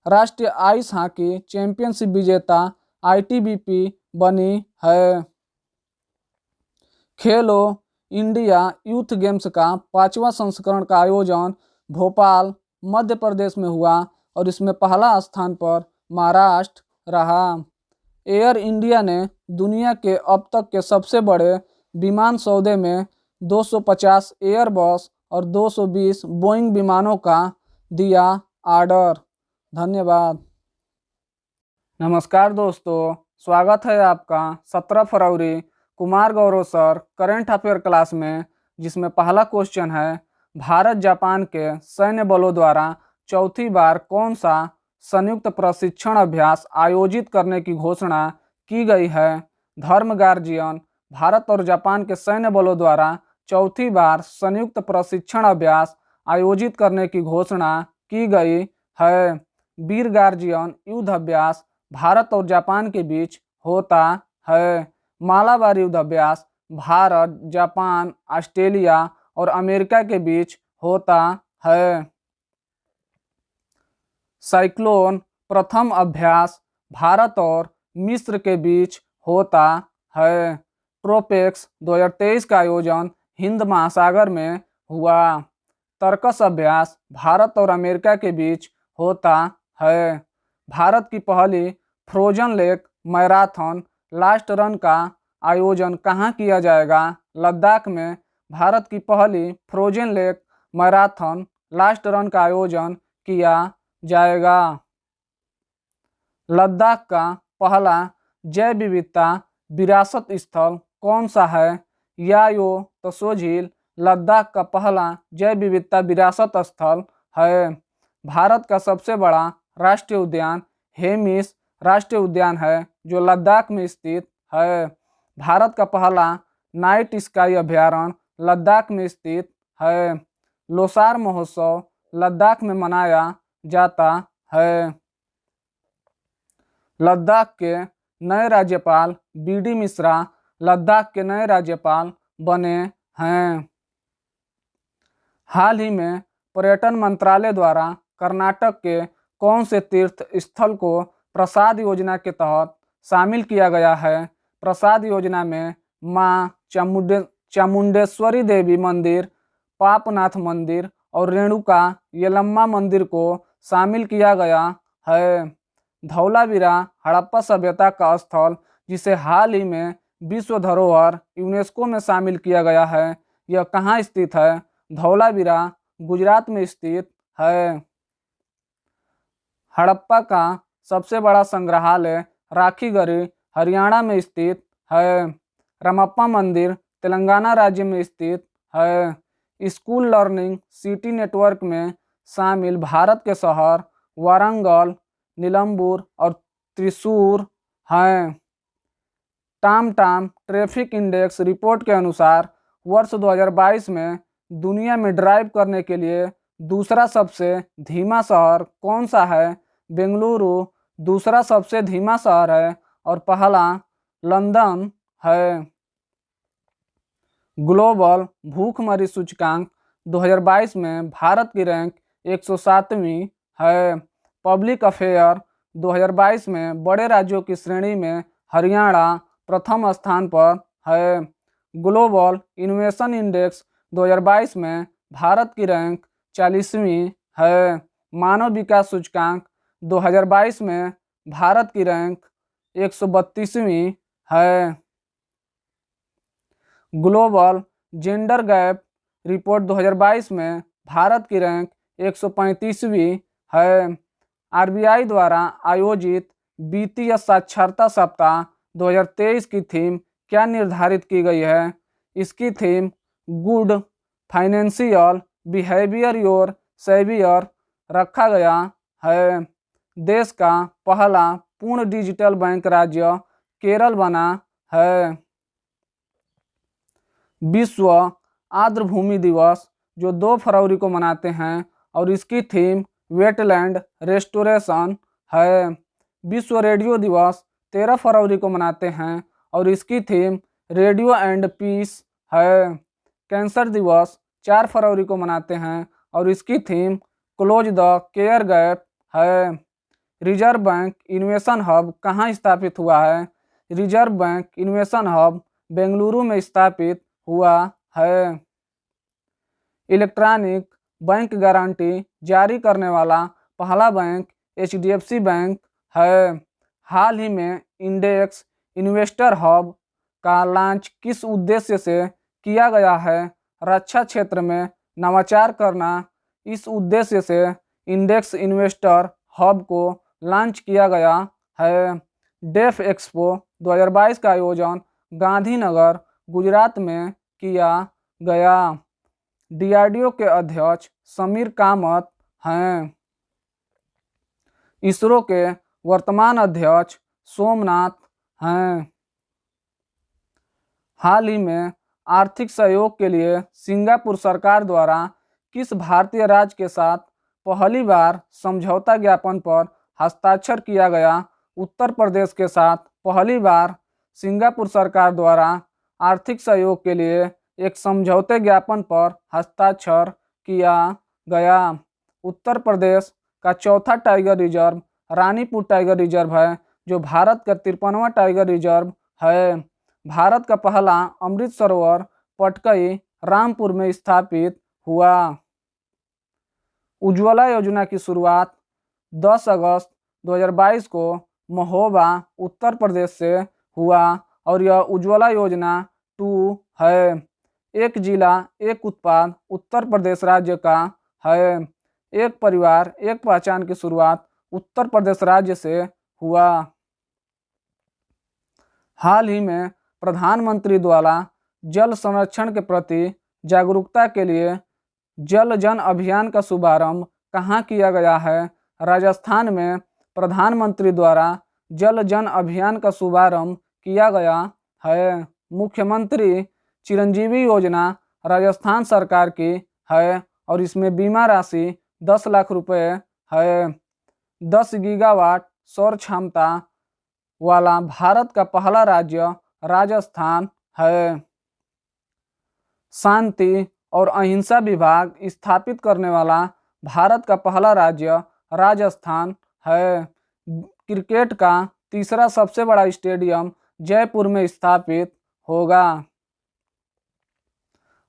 राष्ट्रीय आइस हॉकी चैंपियनशिप विजेता आईटीबीपी बनी है। खेलो इंडिया यूथ गेम्स का 5वां संस्करण का आयोजन भोपाल मध्य प्रदेश में हुआ और इसमें पहला स्थान पर महाराष्ट्र रहा। एयर इंडिया ने दुनिया के अब तक के सबसे बड़े विमान सौदे में 250 एयरबस और 220 बोइंग विमानों का दिया ऑर्डर। धन्यवाद। नमस्कार दोस्तों, स्वागत है आपका 17 फरवरी Kumar Gaurav sir current affair class में, जिसमें पहला क्वेश्चन है भारत जापान के सैन्य बलों द्वारा चौथी बार कौन सा संयुक्त प्रशिक्षण अभ्यास आयोजित करने की घोषणा की गई है? धर्म गार्जियन भारत और जापान के सैन्य बलों द्वारा चौथी बार संयुक्त प्रशिक्षण अभ्यास आयोजित करने की घोषणा की गई है। वीर गार्जियन युद्ध अभ्यास भारत और जापान के बीच होता है। मालाबार युद्ध अभ्यास भारत, जापान, ऑस्ट्रेलिया और अमेरिका के बीच होता है। साइक्लोन प्रथम अभ्यास भारत और मिस्र के बीच होता है। ट्रोपेक्स 2023 का आयोजन हिंद महासागर में हुआ। तर्कस अभ्यास भारत और अमेरिका के बीच होता है। भारत की पहली frozen lake marathon last run का आयोजन कहाँ किया जाएगा? लद्दाख में भारत की पहली frozen lake marathon last run का आयोजन किया जाएगा। लद्दाख का पहला जैव विविधता विरासत स्थल कौन सा है? यायो तसो झील लद्दाख का पहला जैव विविधता विरासत स्थल है। भारत का सबसे बड़ा राष्ट्रीय उद्यान हेमिस राष्ट्रीय उद्यान है, जो लद्दाख में स्थित है। भारत का पहला नाइट स्काई अभयारण्य लद्दाख में स्थित है। लोसार महोत्सव लद्दाख में मनाया जाता है। लद्दाख के नए राज्यपाल बीडी मिश्रा लद्दाख के नए राज्यपाल बने हैं। हाल ही में पर्यटन मंत्रालय द्वारा कर्नाटक के कौन से तीर्थ स्थल को प्रसाद योजना के तहत शामिल किया गया है? प्रसाद योजना में मां चामुंडेश्वरी देवी मंदिर, पापनाथ मंदिर और रेणुका यलम्मा मंदिर को शामिल किया गया है। धौलावीरा हड़प्पा सभ्यता का स्थल, जिसे हाल ही में विश्व धरोहर यूनेस्को में शामिल किया गया है, यह कहाँ स्थित है? धौलावीरा गुजरात में स्थित है। हड़प्पा का सबसे बड़ा संग्रहालय राखीगढ़ी हरियाणा में स्थित है। रामप्पा मंदिर तेलंगाना राज्य में स्थित है। स्कूल लर्निंग सिटी नेटवर्क में शामिल भारत के शहर वारंगल, नीलम्बूर और त्रिशूर हैं। टाम ट्रैफिक इंडेक्स रिपोर्ट के अनुसार वर्ष 2022 में दुनिया में ड्राइव करने के लिए दूसरा सबसे धीमा शहर कौन सा है? बेंगलुरु दूसरा सबसे धीमा शहर है और पहला लंदन है। ग्लोबल भूखमरी सूचकांक 2022 में भारत की रैंक 107वीं है। पब्लिक अफेयर 2022 में बड़े राज्यों की श्रेणी में हरियाणा प्रथम स्थान पर है। ग्लोबल इनोवेशन इंडेक्स 2022 में भारत की रैंक 40वीं है। मानव विकास सूचकांक 2022 में भारत की रैंक 132वीं है। ग्लोबल जेंडर गैप रिपोर्ट 2022 में भारत की रैंक 135वीं है। आरबीआई द्वारा आयोजित वित्तीय साक्षरता सप्ताह 2023 की थीम क्या निर्धारित की गई है? इसकी theme good financial behaviour your saviour रखा गया है। देश का पहला पूर्ण डिजिटल बैंक राज्य केरल बना है। विश्व आर्द्रभूमि दिवस जो 2 फरवरी को मनाते हैं और इसकी थीम वेटलैंड रेस्टोरेशन है। विश्व रेडियो दिवस 13 फरवरी को मनाते हैं और इसकी थीम रेडियो एंड पीस है। कैंसर दिवस 4 फरवरी को मनाते हैं और इसकी theme close the care gap है। रिजर्व बैंक इनोवेशन हब कहाँ स्थापित हुआ है? Reserve bank innovation hub Bengaluru में स्थापित हुआ है। इलेक्ट्रॉनिक बैंक गारंटी जारी करने वाला पहला बैंक HDFC बैंक है। हाल ही में इंडेक्स इन्वेस्टर हब का लॉन्च किस उद्देश्य से किया गया है? रक्षा क्षेत्र में नवाचार करना। इस उद्देश्य से इंडेक्स इन्वेस्टर हब को लॉन्च किया गया है। डेफ एक्सपो 2022 का आयोजन गांधीनगर गुजरात में किया गया। DRDO के अध्यक्ष समीर कामत हैं। इसरो के वर्तमान अध्यक्ष सोमनाथ हैं। हाल ही में आर्थिक सहयोग के लिए सिंगापुर सरकार द्वारा किस भारतीय राज्य के साथ पहली बार समझौता ज्ञापन पर हस्ताक्षर किया गया? उत्तर प्रदेश के साथ पहली बार सिंगापुर सरकार द्वारा आर्थिक सहयोग के लिए एक समझौते ज्ञापन पर हस्ताक्षर किया गया। उत्तर प्रदेश का चौथा tiger reserve Ranipur tiger reserve है, जो भारत का 53वां टाइगर रिजर्व है। भारत का पहला अमृत सरोवर पटकई रामपुर में स्थापित हुआ। उज्ज्वला योजना की शुरुआत 10 अगस्त 2022 को महोबा उत्तर प्रदेश से हुआ और यह उज्ज्वला योजना 2 है। एक जिला एक उत्पाद उत्तर प्रदेश राज्य का है। एक परिवार एक पहचान की शुरुआत उत्तर प्रदेश राज्य से हुआ। हाल ही में प्रधानमंत्री द्वारा जल संरक्षण के प्रति जागरूकता के लिए जल जन अभियान का शुभारंभ कहाँ किया गया है? राजस्थान में प्रधानमंत्री द्वारा जल जन अभियान का शुभारंभ किया गया है। मुख्यमंत्री चिरंजीवी योजना राजस्थान सरकार की है और इसमें बीमा राशि 10 लाख रुपए है। 10 गीगावाट सौर क्षमता वाला भारत का पहला राज्य राजस्थान है। शांति और अहिंसा विभाग स्थापित करने वाला भारत का पहला राज्य राजस्थान है। क्रिकेट का तीसरा सबसे बड़ा स्टेडियम जयपुर में स्थापित होगा।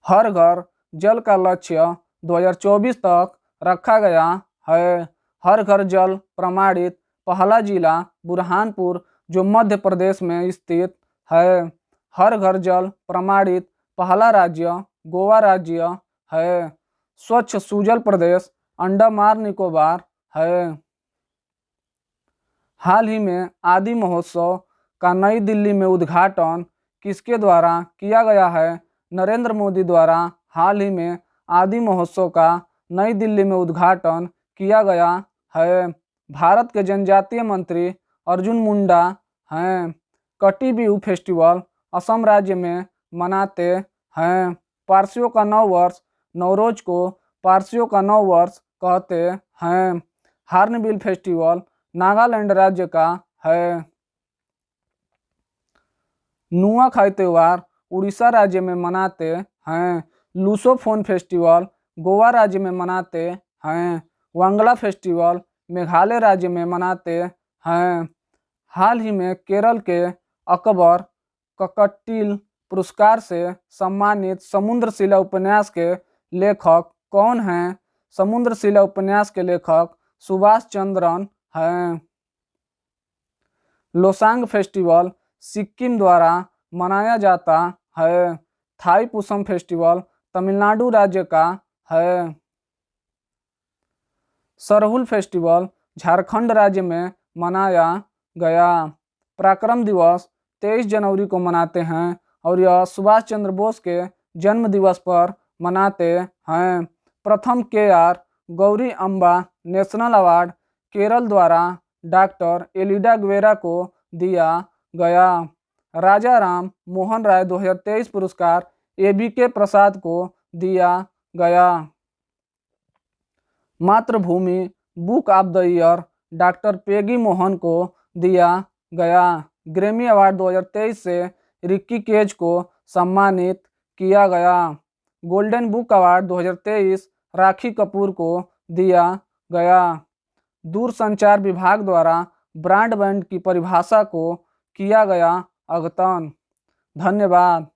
हर घर जल का लक्ष्य 2024 तक रखा गया है। हर घर जल प्रमाणित पहला जिला बुरहानपुर जो मध्य प्रदेश में स्थित है। हर घर जल प्रमाणित पहला राज्य गोवा राज्य है। स्वच्छ सुजल प्रदेश अंडमान निकोबार है। हाल ही में आदि महोत्सव का नई दिल्ली में उद्घाटन किसके द्वारा किया गया है? नरेंद्र मोदी द्वारा हाल ही में आदि महोत्सव का नई दिल्ली में उद्घाटन किया गया है। भारत के जनजातीय मंत्री अर्जुन मुंडा हैं। कटी बिहू फेस्टिवल असम राज्य में मनाते हैं। पारसियों का नव वर्ष नवरोज को पारसियों का नव वर्ष कहते हैं। हार्नबिल फेस्टिवल नागालैंड राज्य का है। नुआखाई त्योहार उड़ीसा राज्य में मनाते हैं। लुसोफोन फेस्टिवल गोवा राज्य में मनाते हैं। वांगला फेस्टिवल मेघालय राज्य में मनाते हैं। हाल ही में केरल के अकबर ककट्टिल पुरस्कार से सम्मानित समुद्रशिला उपन्यास के लेखक कौन हैं? समुद्रशिला उपन्यास के लेखक सुभाष चंद्रन हैं। लोसांग फेस्टिवल सिक्किम द्वारा मनाया जाता है। थाई पुसम फेस्टिवल तमिलनाडु राज्य का है। सरहुल फेस्टिवल झारखंड राज्य में मनाया गया। पराक्रम दिवस 23 जनवरी को मनाते हैं और यह सुभाष चंद्र बोस के जन्म दिवस पर मनाते हैं। प्रथम KR Gauri Amba national award Kerala द्वारा डॉक्टर एलिडा ग्वेरा को दिया गया। राजा राम मोहन राय 2023 पुरस्कार ABK प्रसाद को दिया गया। मातृभूमि book of the year doctor Peggy Mohan को दिया गया। ग्रैमी अवार्ड 2023 से रिक्की केज को सम्मानित किया गया। गोल्डन बुक अवार्ड 2023 राखी कपूर को दिया गया। दूरसंचार विभाग द्वारा ब्रॉडबैंड की परिभाषा को किया गया अद्यतन। धन्यवाद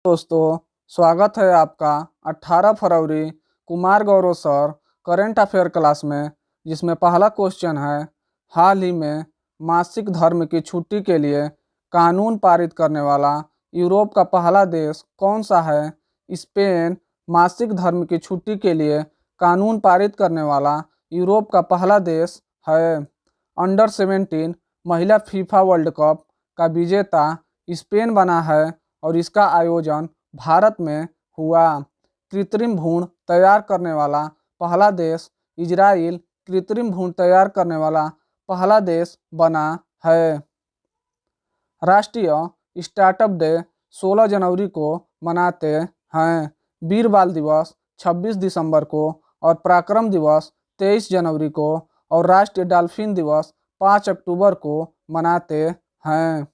दोस्तों, स्वागत है आपका 18 फरवरी Kumar Gaurav sir current affair class में, जिसमें पहला क्वेश्चन है हाल ही में मासिक धर्म की छुट्टी के लिए कानून पारित करने वाला यूरोप का पहला देश कौन सा है? स्पेन मासिक धर्म की छुट्टी के लिए कानून पारित करने वाला यूरोप का पहला देश है। अंडर 17 महिला फीफा वर्ल्ड कप का विजेता स्पेन बना है और इसका आयोजन भारत में हुआ। कृत्रिम भ्रूण तैयार करने वाला पहला देश इजराइल कृत्रिम भ्रूण तैयार करने वाला पहला देश बना है। राष्ट्रीय स्टार्टअप डे 16 जनवरी को मनाते हैं। वीर बाल दिवस 26 दिसंबर को और पराक्रम दिवस 23 जनवरी को और राष्ट्रीय डॉल्फिन दिवस 5 अक्टूबर को मनाते हैं।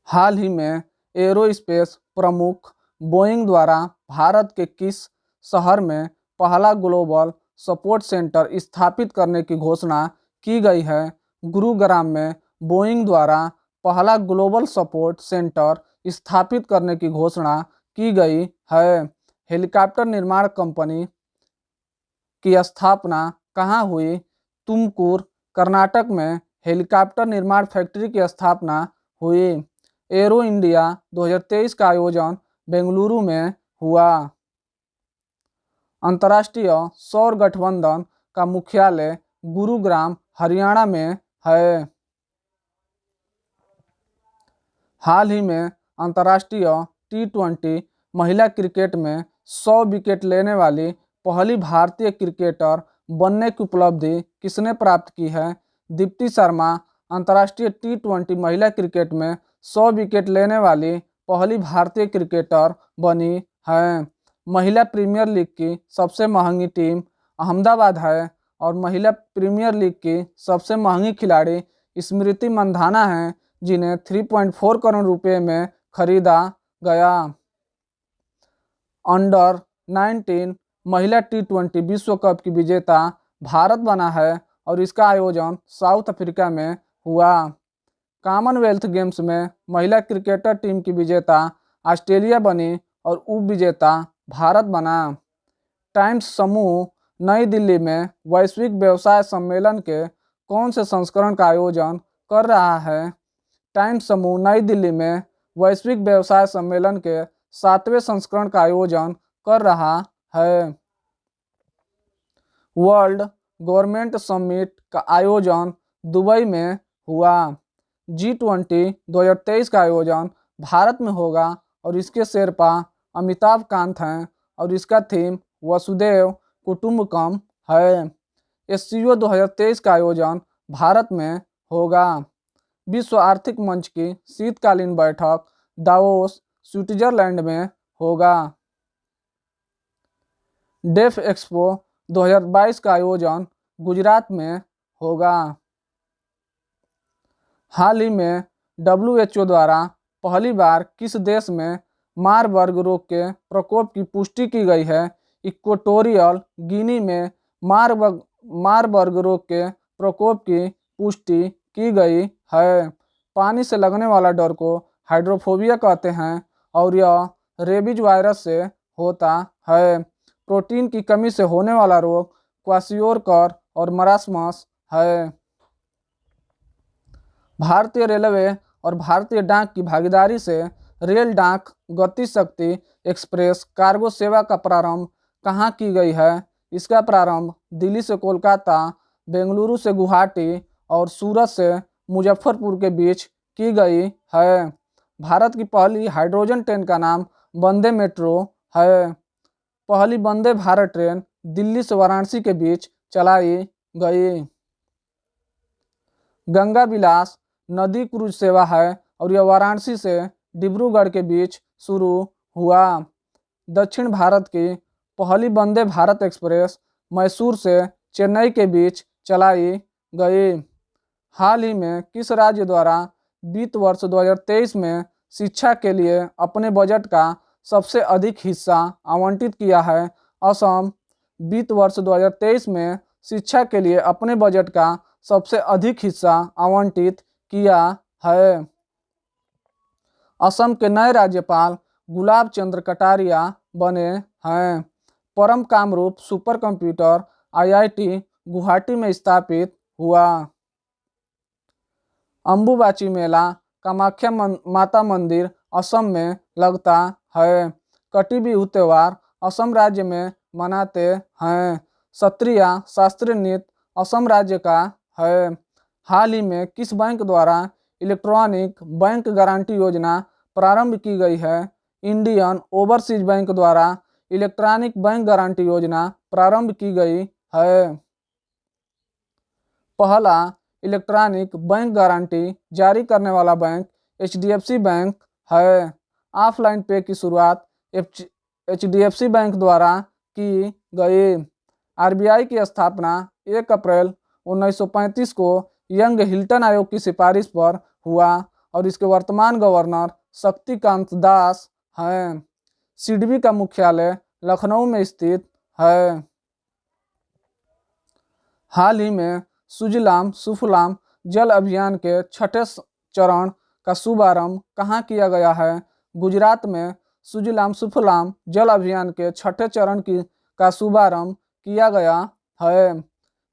हाल ही में एरोस्पेस प्रमुख बोइंग द्वारा भारत के किस शहर में पहला ग्लोबल सपोर्ट सेंटर स्थापित करने की घोषणा की गई है? गुरुग्राम में बोइंग द्वारा पहला ग्लोबल सपोर्ट सेंटर स्थापित करने की घोषणा की गई है। हेलीकॉप्टर निर्माण कंपनी की स्थापना कहाँ हुई? तुमकुर कर्नाटक में हेलीकॉप्टर निर्माण फैक्ट्री की स्थापना हुई। एरो इंडिया 2023 का आयोजन बेंगलुरु में हुआ। अंतर्राष्ट्रीय सौर गठबंधन का मुख्यालय गुरुग्राम हरियाणा में है। हाल ही में अंतर्राष्ट्रीय T20 महिला क्रिकेट में 100 विकेट लेने वाली पहली भारतीय क्रिकेटर बनने की उपलब्धि किसने प्राप्त की है? दीप्ति शर्मा अंतर्राष्ट्रीय T20 महिला क्रिकेट में 100 विकेट लेने वाली पहली भारतीय क्रिकेटर बनी है। महिला प्रीमियर लीग की सबसे महंगी टीम अहमदाबाद है और महिला प्रीमियर लीग की सबसे महंगी खिलाड़ी स्मृति मंधाना हैं, जिन्हें 3.4 करोड़ रुपए में खरीदा गया। अंडर 19 महिला T20 विश्व कप की विजेता भारत बना है और इसका आयोजन साउथ अफ्रीका में हुआ। कॉमनवेल्थ गेम्स में महिला क्रिकेटर टीम की विजेता ऑस्ट्रेलिया बनी और उप विजेता भारत बना। टाइम्स समूह नई दिल्ली में वैश्विक व्यवसाय सम्मेलन के कौन से संस्करण का आयोजन कर रहा है? टाइम्स समूह नई दिल्ली में वैश्विक व्यवसाय सम्मेलन के 7वें संस्करण का आयोजन कर रहा है। वर्ल्ड गवर्नमेंट समिट का आयोजन दुबई में हुआ। G20 2023 का आयोजन भारत में होगा और इसके शेरपा अमिताभ कांत हैं और इसका थीम वसुधैव कुटुंबकम है। SCO 2023 का आयोजन भारत में होगा। विश्व आर्थिक मंच की शीतकालीन बैठक दावोस स्विट्जरलैंड में होगा। डेफ एक्सपो 2022 का आयोजन गुजरात में होगा। हाल ही में WHO द्वारा पहली बार किस देश में मारबर्ग रोग के प्रकोप की पुष्टि की गई है? इक्वेटोरियल गिनी में मारबर्ग रोग के प्रकोप की पुष्टि की गई है। पानी से लगने वाला डर को हाइड्रोफोबिया कहते हैं और यह रेबीज वायरस से होता है। प्रोटीन की कमी से होने वाला रोग क्वाशियोरकर और मरासमस है। भारतीय रेलवे और भारतीय डाक की भागीदारी से रेल डाक गति शक्ति एक्सप्रेस कार्गो सेवा का प्रारंभ कहाँ की गई है? इसका प्रारंभ दिल्ली से कोलकाता, बेंगलुरु से गुवाहाटी और सूरत से मुजफ्फरपुर के बीच की गई है। भारत की पहली हाइड्रोजन ट्रेन का नाम वंदे मेट्रो है। पहली वंदे भारत ट्रेन दिल्ली से वाराणसी के बीच चलाई गई। गंगा विलास नदी क्रूज सेवा है और यह वाराणसी से डिब्रूगढ़ के बीच शुरू हुआ। दक्षिण भारत की पहली वंदे भारत एक्सप्रेस मैसूर से चेन्नई के बीच चलाई गई। हाल ही में किस राज्य द्वारा वित्त वर्ष 2023 में शिक्षा के लिए अपने बजट का सबसे अधिक हिस्सा आवंटित किया है? असम वित्त वर्ष 2023 में शिक्षा के लिए अपने बजट का सबसे अधिक हिस्सा आवंटित किया है। असम के नए राज्यपाल गुलाब चंद्र कटारिया बने हैं। परम Kamrup super computer IIT Guwahati में स्थापित हुआ। अम्बुबाची मेला कामाख्या माता मंदिर असम में लगता है। कटी बिहू त्योहार असम राज्य में मनाते हैं। सत्रिया शास्त्रीय नृत्य असम राज्य का है। हाल ही में किस बैंक द्वारा इलेक्ट्रॉनिक बैंक गारंटी योजना प्रारंभ की गई है? इंडियन ओवरसीज बैंक द्वारा इलेक्ट्रॉनिक बैंक गारंटी योजना प्रारंभ की गई है। पहला इलेक्ट्रॉनिक बैंक गारंटी जारी करने वाला बैंक HDFC बैंक है। ऑफलाइन पे की शुरुआत HDFC बैंक द्वारा की गई। RBI की स्थापना 1 अप्रैल 1935 को यंग हिल्टन आयोग की सिफारिश पर हुआ और इसके वर्तमान गवर्नर शक्तिकांत दास हैं। सिडबी का मुख्यालय लखनऊ में स्थित है। हाल ही में सुजलाम सुफलाम जल अभियान के 6ठे चरण का शुभारंभ कहाँ किया गया है? गुजरात में सुजलाम सुफलाम जल अभियान के 6ठे चरण का शुभारंभ किया गया है।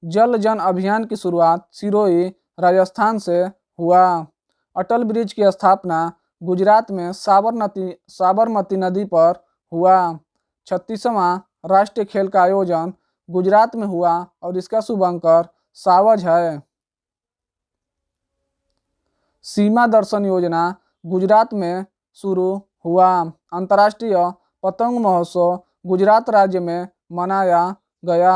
जल जन अभियान की शुरुआत सिरोही राजस्थान से हुआ। अटल ब्रिज की स्थापना गुजरात में साबरमती नदी पर हुआ। 36वां राष्ट्रीय खेल का आयोजन गुजरात में हुआ और इसका शुभंकर सावज है। सीमा दर्शन योजना गुजरात में शुरू हुआ। अंतर्राष्ट्रीय पतंग महोत्सव गुजरात राज्य में मनाया गया।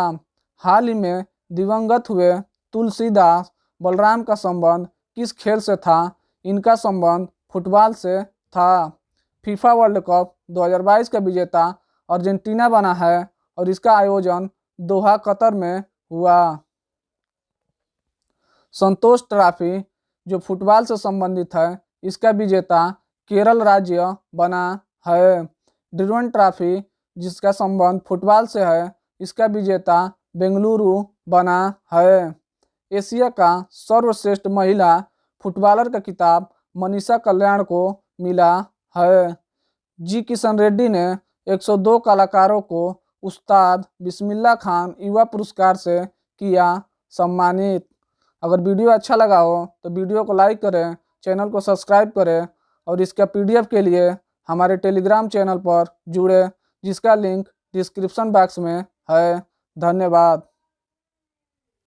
हाल ही में दिवंगत हुए तुलसीदास बलराम का संबंध किस खेल से था? इनका संबंध फुटबॉल से था। फीफा वर्ल्ड कप 2022 का विजेता अर्जेंटीना बना है और इसका आयोजन दोहा कतर में हुआ। संतोष ट्रॉफी जो फुटबॉल से संबंधित है, इसका विजेता केरल राज्य बना है। ड्यूरंड ट्रॉफी जिसका संबंध फुटबॉल से है, इसका विजेता बेंगलुरु बना है। एशिया का सर्वश्रेष्ठ महिला फुटबॉलर का खिताब मनीषा कल्याण को मिला है। जी किशन रेड्डी ने 102 कलाकारों को उस्ताद बिस्मिल्लाह खान युवा पुरस्कार से किया सम्मानित। अगर वीडियो अच्छा लगा हो तो वीडियो को लाइक करें, चैनल को सब्सक्राइब करें और इसका PDF के लिए हमारे टेलीग्राम चैनल पर जुड़े, जिसका लिंक डिस्क्रिप्शन बॉक्स में है। धन्यवाद।